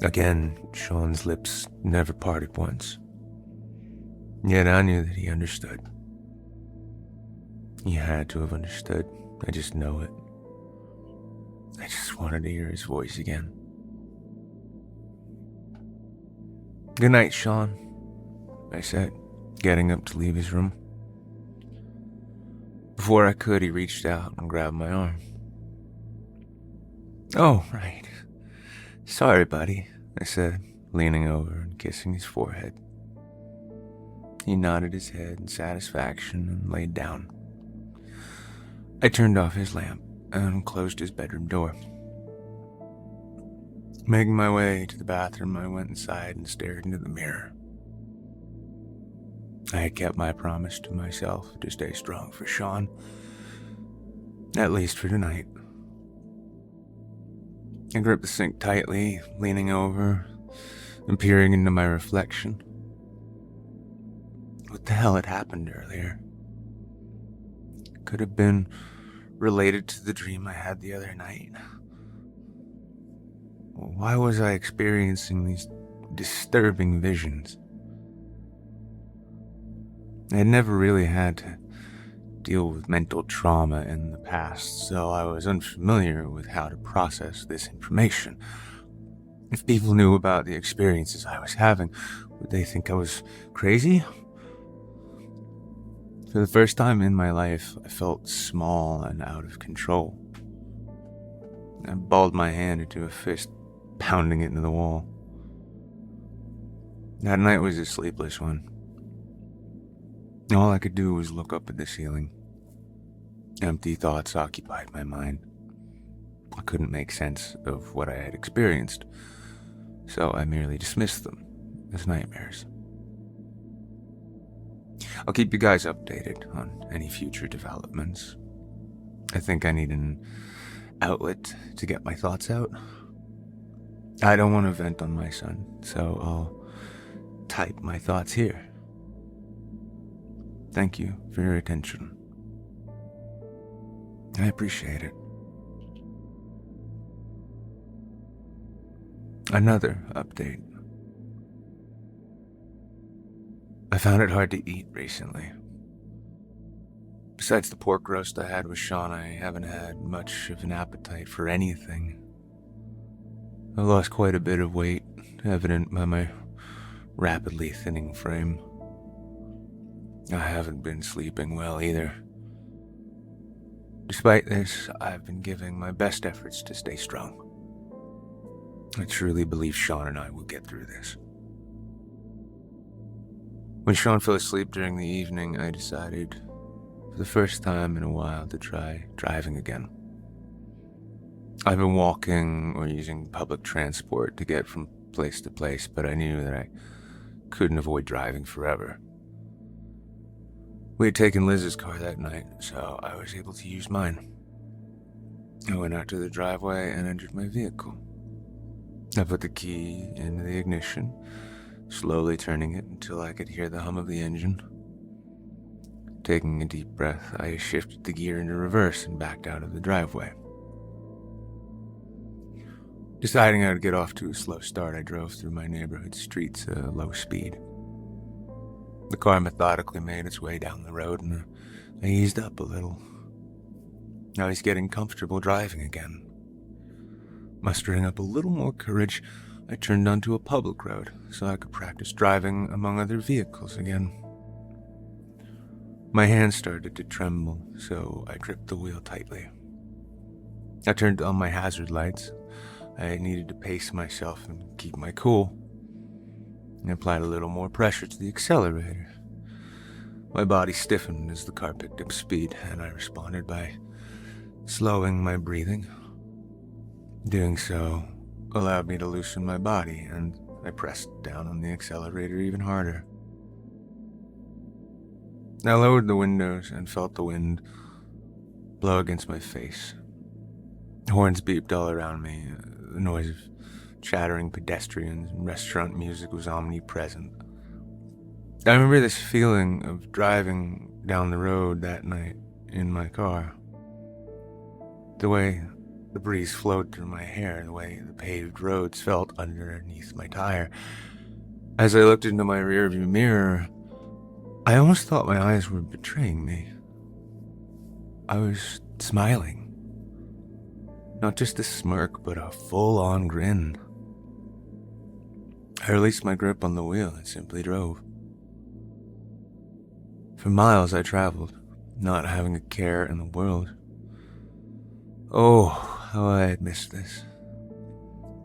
Again, Sean's lips never parted once. Yet I knew that he understood. He had to have understood. I just know it. I just wanted to hear his voice again. Good night, Sean, I said, getting up to leave his room. Before I could, he reached out and grabbed my arm. Oh, right. Sorry, buddy, I said, leaning over and kissing his forehead. He nodded his head in satisfaction and laid down. I turned off his lamp and closed his bedroom door. Making my way to the bathroom, I went inside and stared into the mirror. I had kept my promise to myself to stay strong for Sean, at least for tonight. I gripped the sink tightly, leaning over and peering into my reflection. What the hell had happened earlier? Could have been related to the dream I had the other night. Why was I experiencing these disturbing visions? I had never really had to deal with mental trauma in the past, so I was unfamiliar with how to process this information. If people knew about the experiences I was having, would they think I was crazy? For the first time in my life, I felt small and out of control. I balled my hand into a fist, pounding it into the wall. That night was a sleepless one. All I could do was look up at the ceiling. Empty thoughts occupied my mind. I couldn't make sense of what I had experienced, so I merely dismissed them as nightmares. I'll keep you guys updated on any future developments. I think I need an outlet to get my thoughts out. I don't want to vent on my son, so I'll type my thoughts here. Thank you for your attention. I appreciate it. Another update. I found it hard to eat recently. Besides the pork roast I had with Sean, I haven't had much of an appetite for anything. I lost quite a bit of weight, evident by my rapidly thinning frame. I haven't been sleeping well either. Despite this, I've been giving my best efforts to stay strong. I truly believe Sean and I will get through this. When Sean fell asleep during the evening, I decided, for the first time in a while, to try driving again. I've been walking or using public transport to get from place to place, but I knew that I couldn't avoid driving forever. We had taken Liz's car that night, so I was able to use mine. I went out to the driveway and entered my vehicle. I put the key into the ignition, slowly turning it until I could hear the hum of the engine. Taking a deep breath, I shifted the gear into reverse and backed out of the driveway. Deciding I would get off to a slow start, I drove through my neighborhood streets at a low speed. The car methodically made its way down the road, and I eased up a little. I was getting comfortable driving again. Mustering up a little more courage, I turned onto a public road so I could practice driving among other vehicles again. My hands started to tremble, so I gripped the wheel tightly. I turned on my hazard lights. I needed to pace myself and keep my cool. I applied a little more pressure to the accelerator. My body stiffened as the car picked up speed, and I responded by slowing my breathing. Doing so allowed me to loosen my body, and I pressed down on the accelerator even harder. I lowered the windows and felt the wind blow against my face. Horns beeped all around me. The noise of chattering pedestrians and restaurant music was omnipresent. I remember this feeling of driving down the road that night in my car. The way the breeze flowed through my hair, the way the paved roads felt underneath my tire. As I looked into my rearview mirror, I almost thought my eyes were betraying me. I was smiling. Not just a smirk, but a full-on grin. I released my grip on the wheel and simply drove. For miles I traveled, not having a care in the world. Oh, how I had missed this.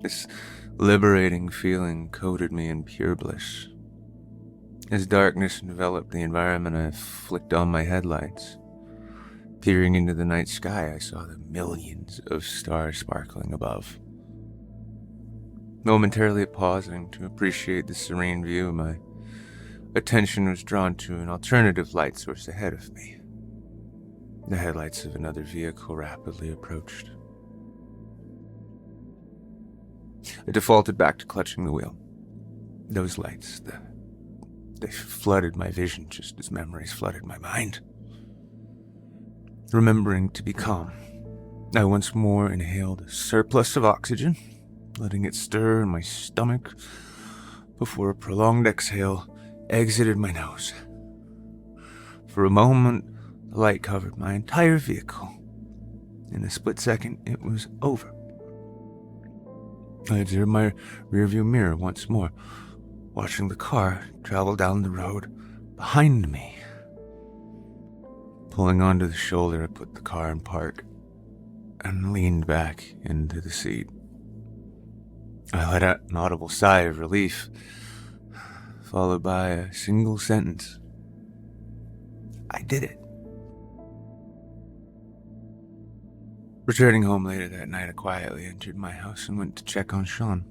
This liberating feeling coated me in pure bliss. As darkness enveloped the environment, I flicked on my headlights. Peering into the night sky, I saw the millions of stars sparkling above. Momentarily pausing to appreciate the serene view, my attention was drawn to an alternative light source ahead of me. The headlights of another vehicle rapidly approached. I defaulted back to clutching the wheel. Those lights, they flooded my vision just as memories flooded my mind. Remembering to be calm, I once more inhaled a surplus of oxygen, letting it stir in my stomach before a prolonged exhale exited my nose. For a moment, the light covered my entire vehicle. In a split second, it was over. I observed my rearview mirror once more, watching the car travel down the road behind me. Pulling onto the shoulder, I put the car in park and leaned back into the seat. I let out an audible sigh of relief, followed by a single sentence. I did it. Returning home later that night, I quietly entered my house and went to check on Sean.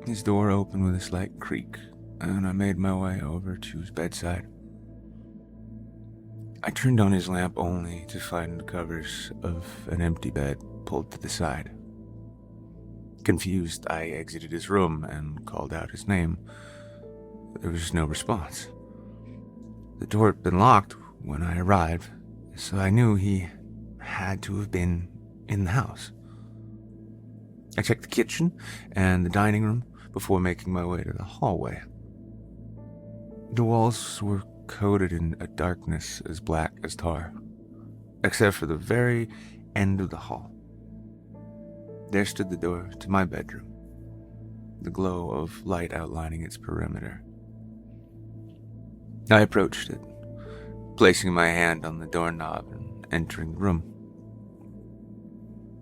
His door opened with a slight creak, and I made my way over to his bedside. I turned on his lamp only to find the covers of an empty bed pulled to the side. Confused, I exited his room and called out his name. There was no response. The door had been locked when I arrived, so I knew he had to have been in the house. I checked the kitchen and the dining room before making my way to the hallway. The walls were coated in a darkness as black as tar, except for the very end of the hall. There stood the door to my bedroom, the glow of light outlining its perimeter. I approached it, placing my hand on the doorknob and entering the room.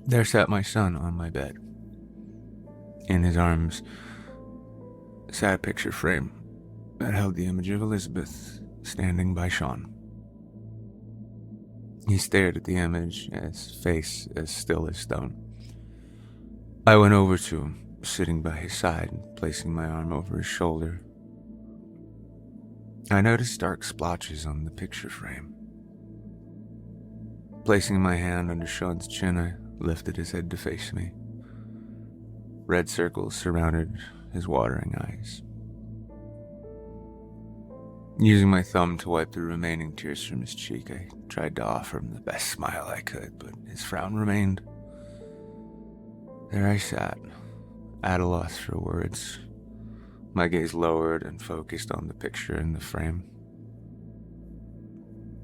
There sat my son on my bed. In his arms sat a picture frame that held the image of Elizabeth standing by Sean. He stared at the image, his face as still as stone. I went over to him, sitting by his side and placing my arm over his shoulder. I noticed dark splotches on the picture frame. Placing my hand under Sean's chin, I lifted his head to face me. Red circles surrounded his watering eyes. Using my thumb to wipe the remaining tears from his cheek, I tried to offer him the best smile I could, but his frown remained. There I sat, at a loss for words, my gaze lowered and focused on the picture in the frame.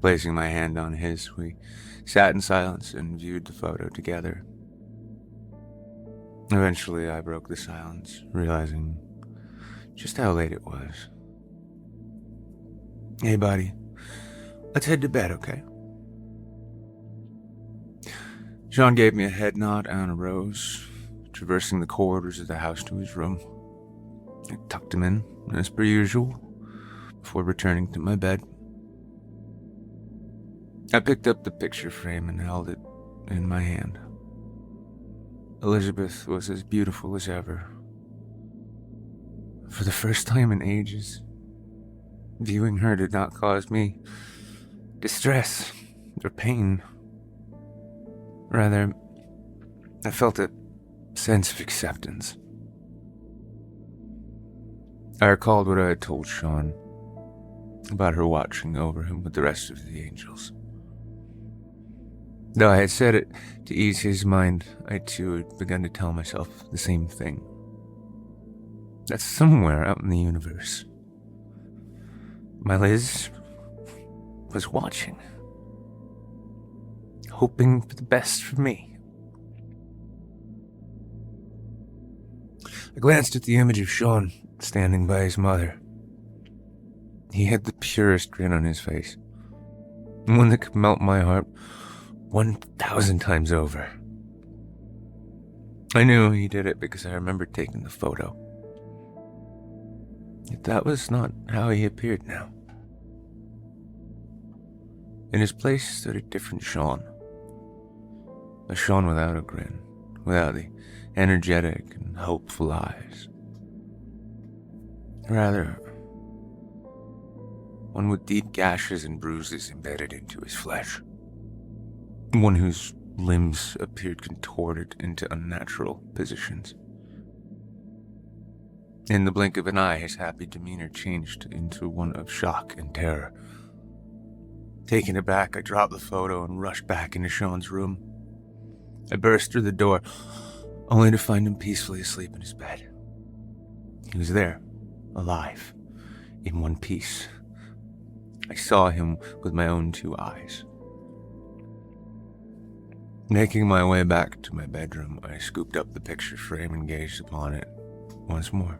Placing my hand on his, we sat in silence and viewed the photo together. Eventually, I broke the silence, realizing just how late it was. Hey, buddy, let's head to bed, okay? Sean gave me a head nod and arose, traversing the corridors of the house to his room. I tucked him in, as per usual, before returning to my bed. I picked up the picture frame and held it in my hand. Elizabeth was as beautiful as ever. For the first time in ages, viewing her did not cause me distress or pain. Rather, I felt a sense of acceptance. I recalled what I had told Sean about her watching over him with the rest of the angels. Though I had said it to ease his mind, I too had begun to tell myself the same thing. That somewhere out in the universe, my Liz was watching, hoping for the best for me. I glanced at the image of Sean standing by his mother. He had the purest grin on his face, one that could melt my heart 1,000 times over. I knew he did it because I remembered taking the photo. Yet that was not how he appeared now. In his place stood a different Sean. A Sean without a grin, without the energetic and hopeful eyes. Rather, one with deep gashes and bruises embedded into his flesh. One whose limbs appeared contorted into unnatural positions. In the blink of an eye, his happy demeanor changed into one of shock and terror. Taken aback, I dropped the photo and rushed back into Sean's room. I burst through the door, only to find him peacefully asleep in his bed. He was there, alive, in one piece. I saw him with my own 2 eyes. Making my way back to my bedroom, I scooped up the picture frame and gazed upon it once more.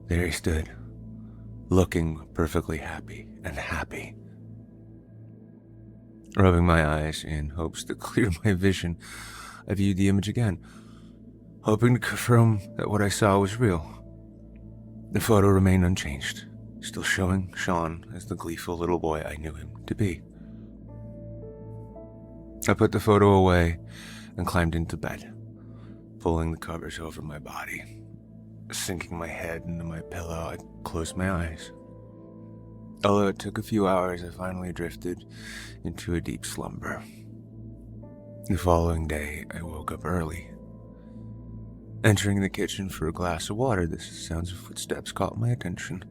There he stood, looking perfectly happy and happy. Rubbing my eyes in hopes to clear my vision, I viewed the image again, hoping to confirm that what I saw was real. The photo remained unchanged, still showing Sean as the gleeful little boy I knew him to be. I put the photo away and climbed into bed, pulling the covers over my body. Sinking my head into my pillow, I closed my eyes. Although it took a few hours, I finally drifted into a deep slumber. The following day, I woke up early. Entering the kitchen for a glass of water, the sounds of footsteps caught my attention.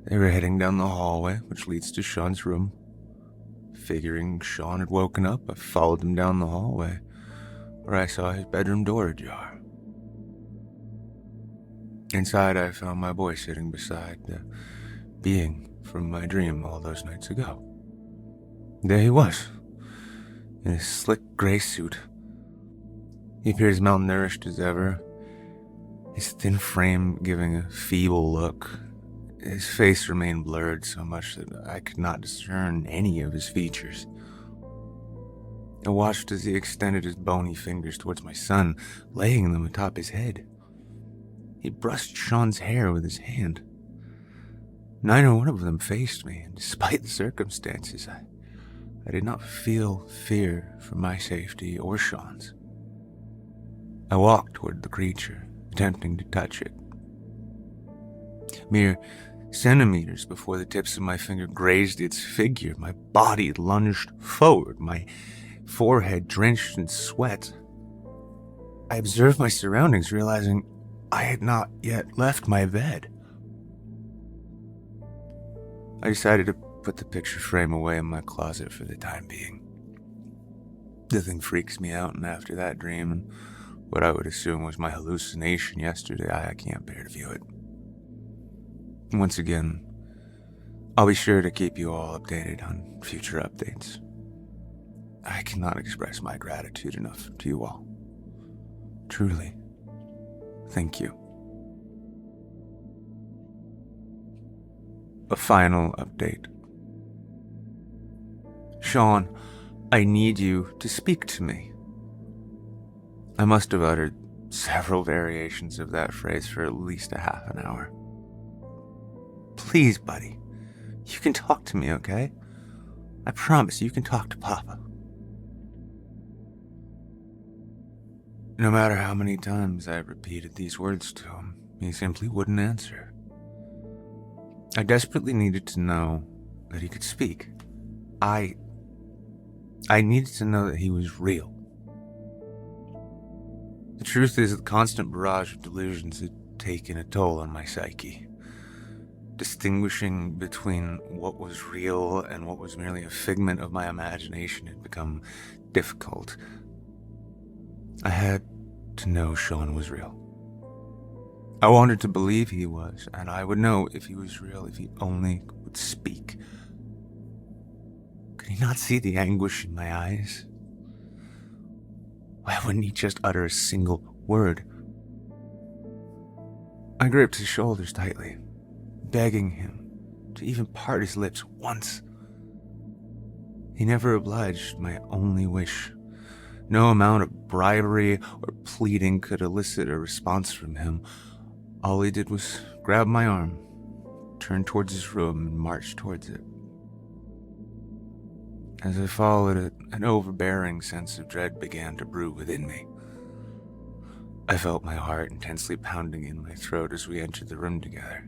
They were heading down the hallway, which leads to Sean's room. Figuring Sean had woken up, I followed him down the hallway, where I saw his bedroom door ajar. Inside, I found my boy sitting beside the being from my dream all those nights ago. There he was, in his slick gray suit. He appeared as malnourished as ever, his thin frame giving a feeble look. His face remained blurred so much that I could not discern any of his features. I watched as he extended his bony fingers towards my son, laying them atop his head. He brushed Sean's hair with his hand. Neither one of them faced me, and despite the circumstances, I did not feel fear for my safety or Sean's. I walked toward the creature, attempting to touch it. Mere centimeters before the tips of my finger grazed its figure, my body lunged forward, my forehead drenched in sweat. I observed my surroundings, realizing I had not yet left my bed. I decided to put the picture frame away in my closet for the time being. The thing freaks me out, and after that dream and what I would assume was my hallucination yesterday, I can't bear to view it. Once again, I'll be sure to keep you all updated on future updates. I cannot express my gratitude enough to you all. Truly, thank you. A final update. Sean, I need you to speak to me. I must have uttered several variations of that phrase for at least a half an hour. Please, buddy, you can talk to me, okay? I promise you can talk to Papa. No matter how many times I repeated these words to him, he simply wouldn't answer. I desperately needed to know that he could speak. I needed to know that he was real. The truth is, the constant barrage of delusions had taken a toll on my psyche. Distinguishing between what was real and what was merely a figment of my imagination had become difficult. I had to know Sean was real. I wanted to believe he was, and I would know if he was real if he only would speak. Could he not see the anguish in my eyes? Why wouldn't he just utter a single word? I gripped his shoulders tightly, begging him to even part his lips once. He never obliged my only wish. No amount of bribery or pleading could elicit a response from him. All he did was grab my arm, turn towards his room, and march towards it. As I followed it, an overbearing sense of dread began to brew within me. I felt my heart intensely pounding in my throat as we entered the room together.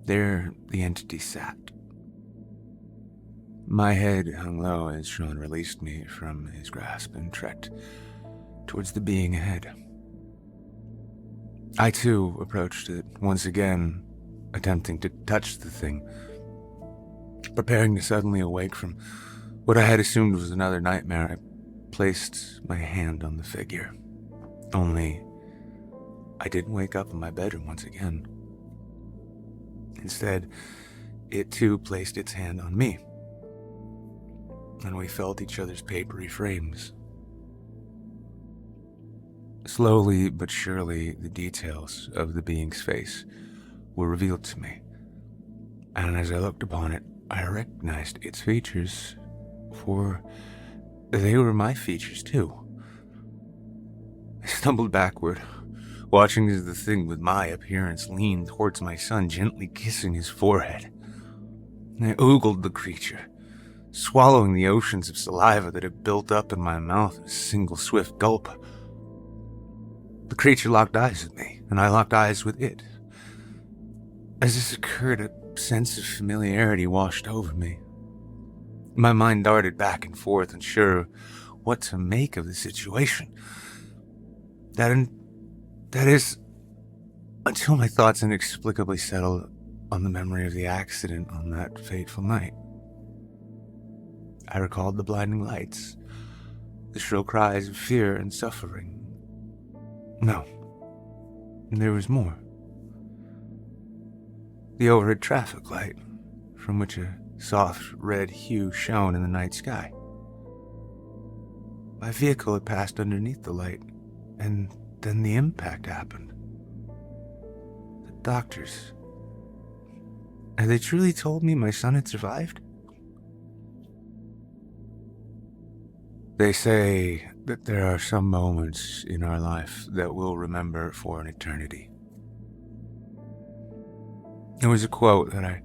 There, the entity sat. My head hung low as Sean released me from his grasp and trekked towards the being ahead. I too approached it, once again attempting to touch the thing, preparing to suddenly awake from what I had assumed was another nightmare. I placed my hand on the figure. Only, I didn't wake up in my bedroom once again. Instead, it too placed its hand on me, and we felt each other's papery frames. Slowly but surely, the details of the being's face were revealed to me, and as I looked upon it, I recognized its features, for they were my features too. I stumbled backward, watching as the thing with my appearance leaned towards my son, gently kissing his forehead. I ogled the creature, swallowing the oceans of saliva that had built up in my mouth in a single swift gulp. The creature locked eyes with me, and I locked eyes with it. As this occurred, a sense of familiarity washed over me. My mind darted back and forth, unsure what to make of the situation. That is, until my thoughts inexplicably settled on the memory of the accident on that fateful night. I recalled the blinding lights, the shrill cries of fear and suffering. No, there was more. The overhead traffic light, from which a soft red hue shone in the night sky. My vehicle had passed underneath the light, and then the impact happened. The doctors. Had they truly told me my son had survived? They say that there are some moments in our life that we'll remember for an eternity. There was a quote that I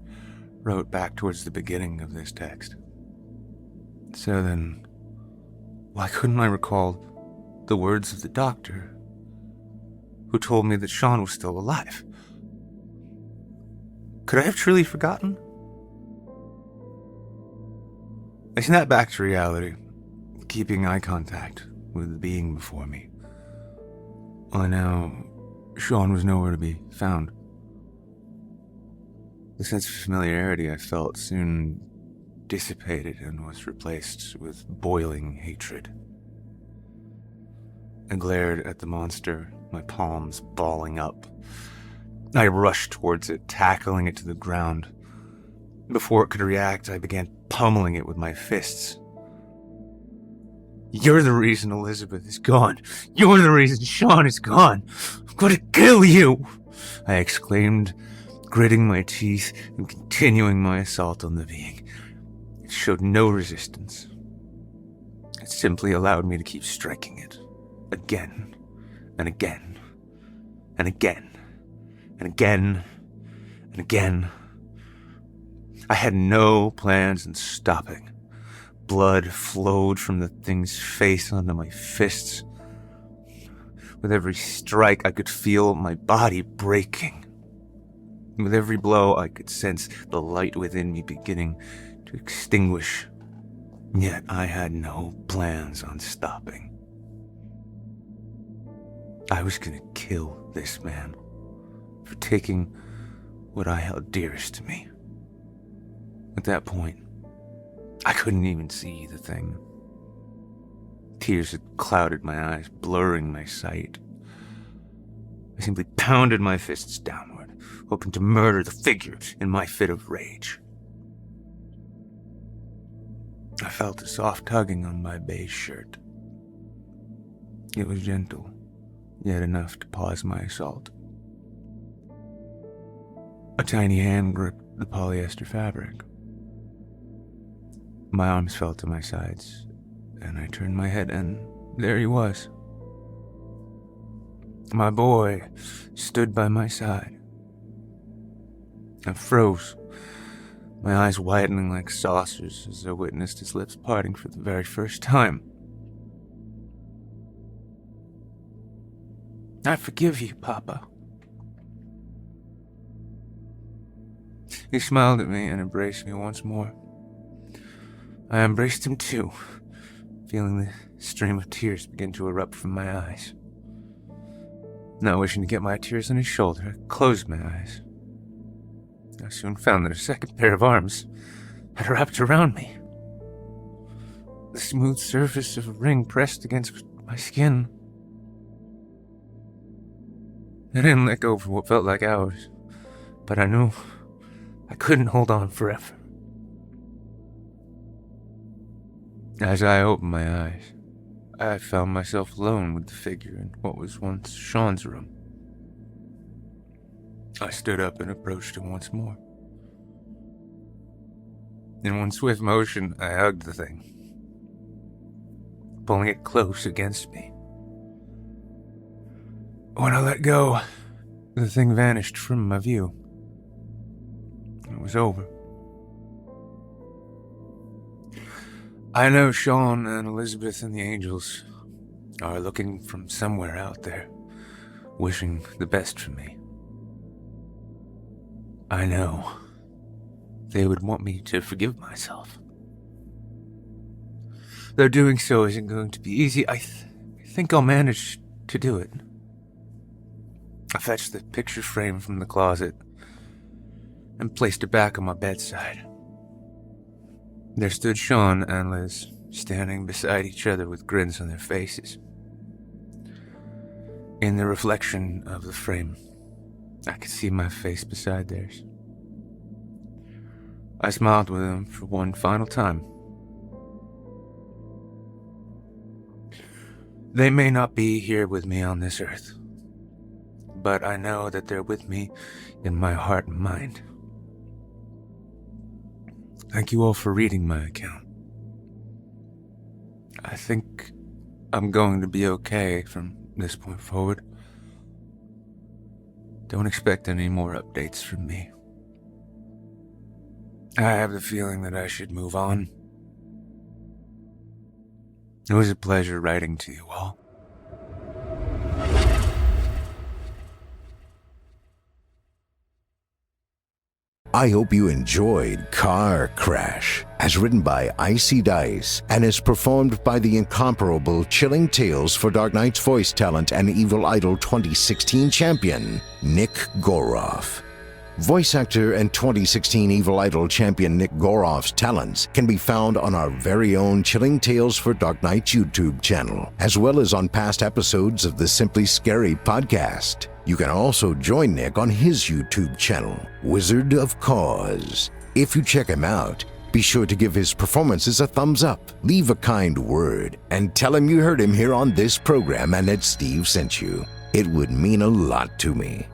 wrote back towards the beginning of this text. So then, why couldn't I recall the words of the doctor who told me that Sean was still alive? Could I have truly forgotten? I snapped back to reality, keeping eye contact with the being before me. Only now, Sean was nowhere to be found. The sense of familiarity I felt soon dissipated and was replaced with boiling hatred. I glared at the monster, my palms balling up. I rushed towards it, tackling it to the ground. Before it could react, I began pummeling it with my fists. You're the reason Elizabeth is gone. You're the reason Sean is gone. I'm going to kill you, I exclaimed, gritting my teeth and continuing my assault on the being. It showed no resistance. It simply allowed me to keep striking it, again and again and again and again and again. I had no plans in stopping. Blood flowed from the thing's face onto my fists. With every strike, I could feel my body breaking. With every blow, I could sense the light within me beginning to extinguish. Yet I had no plans on stopping. I was gonna kill this man for taking what I held dearest to me. At that point, I couldn't even see the thing. Tears had clouded my eyes, blurring my sight. I simply pounded my fists downward, hoping to murder the figure in my fit of rage. I felt a soft tugging on my beige shirt. It was gentle, yet enough to pause my assault. A tiny hand gripped the polyester fabric. My arms fell to my sides, and I turned my head, and there he was. My boy stood by my side. I froze, my eyes widening like saucers as I witnessed his lips parting for the very first time. "I forgive you, Papa." He smiled at me and embraced me once more. I embraced him too, feeling the stream of tears begin to erupt from my eyes. Not wishing to get my tears on his shoulder, I closed my eyes. I soon found that a second pair of arms had wrapped around me. The smooth surface of a ring pressed against my skin. I didn't let go for what felt like hours, but I knew I couldn't hold on forever. As I opened my eyes, I found myself alone with the figure in what was once Sean's room. I stood up and approached him once more. In one swift motion, I hugged the thing, pulling it close against me. When I let go, the thing vanished from my view. It was over. I know Sean and Elizabeth and the angels are looking from somewhere out there, wishing the best for me. I know they would want me to forgive myself. Though doing so isn't going to be easy, I think I'll manage to do it. I fetched the picture frame from the closet and placed it back on my bedside. There stood Sean and Liz, standing beside each other with grins on their faces. In the reflection of the frame, I could see my face beside theirs. I smiled with them for one final time. They may not be here with me on this earth, but I know that they're with me in my heart and mind. Thank you all for reading my account. I think I'm going to be okay from this point forward. Don't expect any more updates from me. I have the feeling that I should move on. It was a pleasure writing to you all. I hope you enjoyed Car Crash, as written by Icydice and is performed by the incomparable Chilling Tales for Dark Knight's voice talent and Evil Idol 2016 champion, Nick Goroff. Voice actor and 2016 Evil Idol champion Nick Goroff's talents can be found on our very own Chilling Tales for Dark Knight's YouTube channel, as well as on past episodes of the Simply Scary podcast. You can also join Nick on his YouTube channel, Wizard of Cause. If you check him out, be sure to give his performances a thumbs up, leave a kind word, and tell him you heard him here on this program and that Steve sent you. It would mean a lot to me.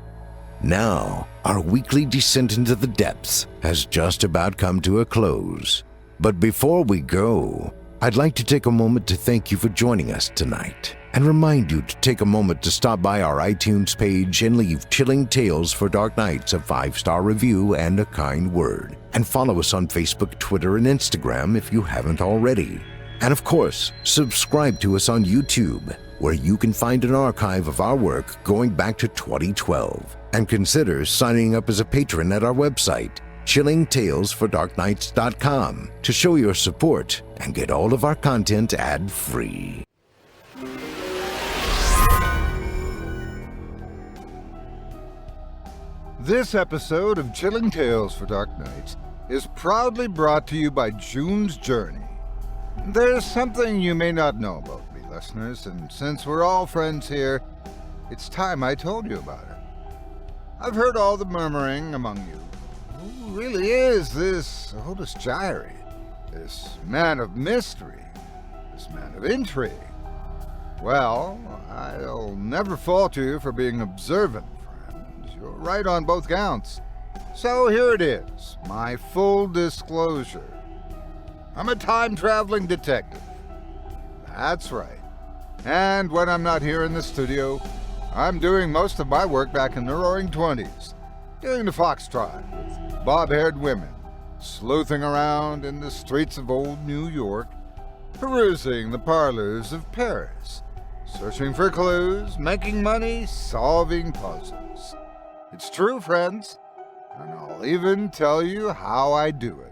Now, our weekly descent into the depths has just about come to a close. But before we go, I'd like to take a moment to thank you for joining us tonight, and remind you to take a moment to stop by our iTunes page and leave Chilling Tales for Dark Nights a 5-star review and a kind word. And follow us on Facebook, Twitter, and Instagram if you haven't already. And of course, subscribe to us on YouTube. where you can find an archive of our work going back to 2012. And consider signing up as a patron at our website, chillingtalesfordarknights.com, to show your support and get all of our content ad-free. This episode of Chilling Tales for Dark Nights is proudly brought to you by June's Journey. There's something you may not know about me, listeners, and since we're all friends here, it's time I told you about it. I've heard all the murmuring among you. Who really is this Otis Gyrie? This man of mystery? This man of intrigue? Well, I'll never fault you for being observant. You're right on both counts. So here it is, my full disclosure. I'm a time-traveling detective. That's right. And when I'm not here in the studio, I'm doing most of my work back in the Roaring '20s, doing the foxtrot with bob-haired women, sleuthing around in the streets of old New York, perusing the parlors of Paris, searching for clues, making money, solving puzzles. It's true, friends, and I'll even tell you how I do it.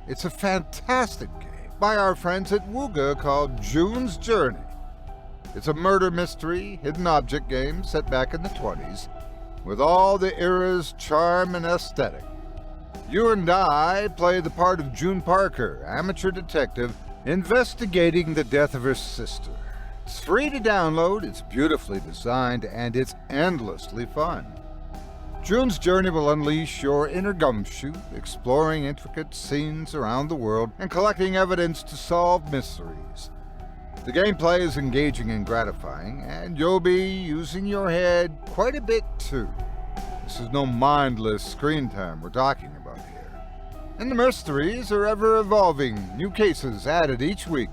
It's a fantastic game by our friends at Wooga called June's Journey. It's a murder mystery, hidden object game set back in the '20s, with all the era's charm and aesthetic. You and I play the part of June Parker, amateur detective, investigating the death of her sister. It's free to download, it's beautifully designed, and it's endlessly fun. June's Journey will unleash your inner gumshoe, exploring intricate scenes around the world and collecting evidence to solve mysteries. The gameplay is engaging and gratifying, and you'll be using your head quite a bit too. This is no mindless screen time we're talking about here. And the mysteries are ever evolving, new cases added each week,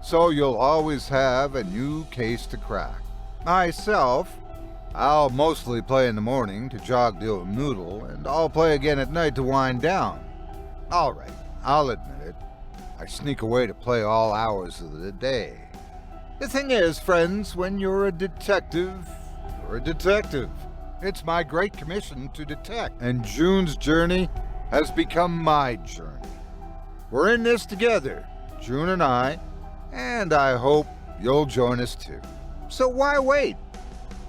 so you'll always have a new case to crack. Myself, I'll mostly play in the morning to jog the old noodle, and I'll play again at night to wind down. Alright, I'll admit it. I sneak away to play all hours of the day. The thing is, friends, when you're a detective, you're a detective. It's my great commission to detect, and June's Journey has become my journey. We're in this together, June and I hope you'll join us too. So why wait?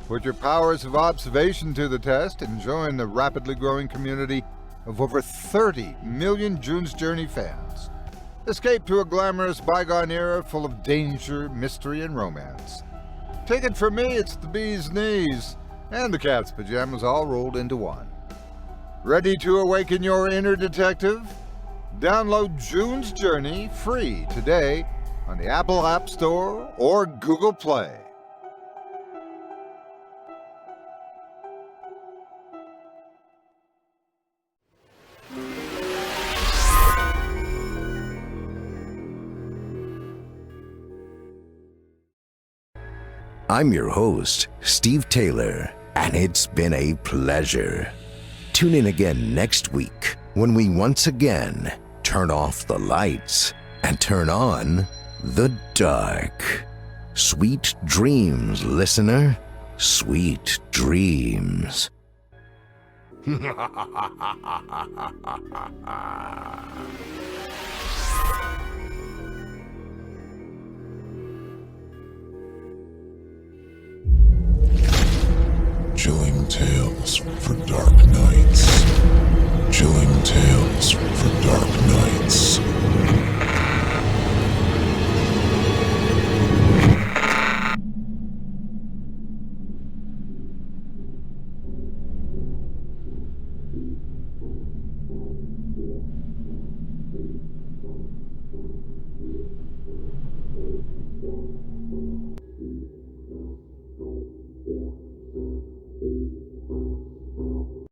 Put your powers of observation to the test and join the rapidly growing community of over 30 million June's Journey fans. Escape to a glamorous bygone era full of danger, mystery, and romance. Take it from me, it's the bee's knees and the cat's pajamas all rolled into one. Ready to awaken your inner detective? Download June's Journey free today on the Apple App Store or Google Play. I'm your host, Steve Taylor, and it's been a pleasure. Tune in again next week when we once again turn off the lights and turn on the dark. Sweet dreams, listener. Sweet dreams. Chilling Tales for Dark Nights. Chilling Tales for Dark Nights.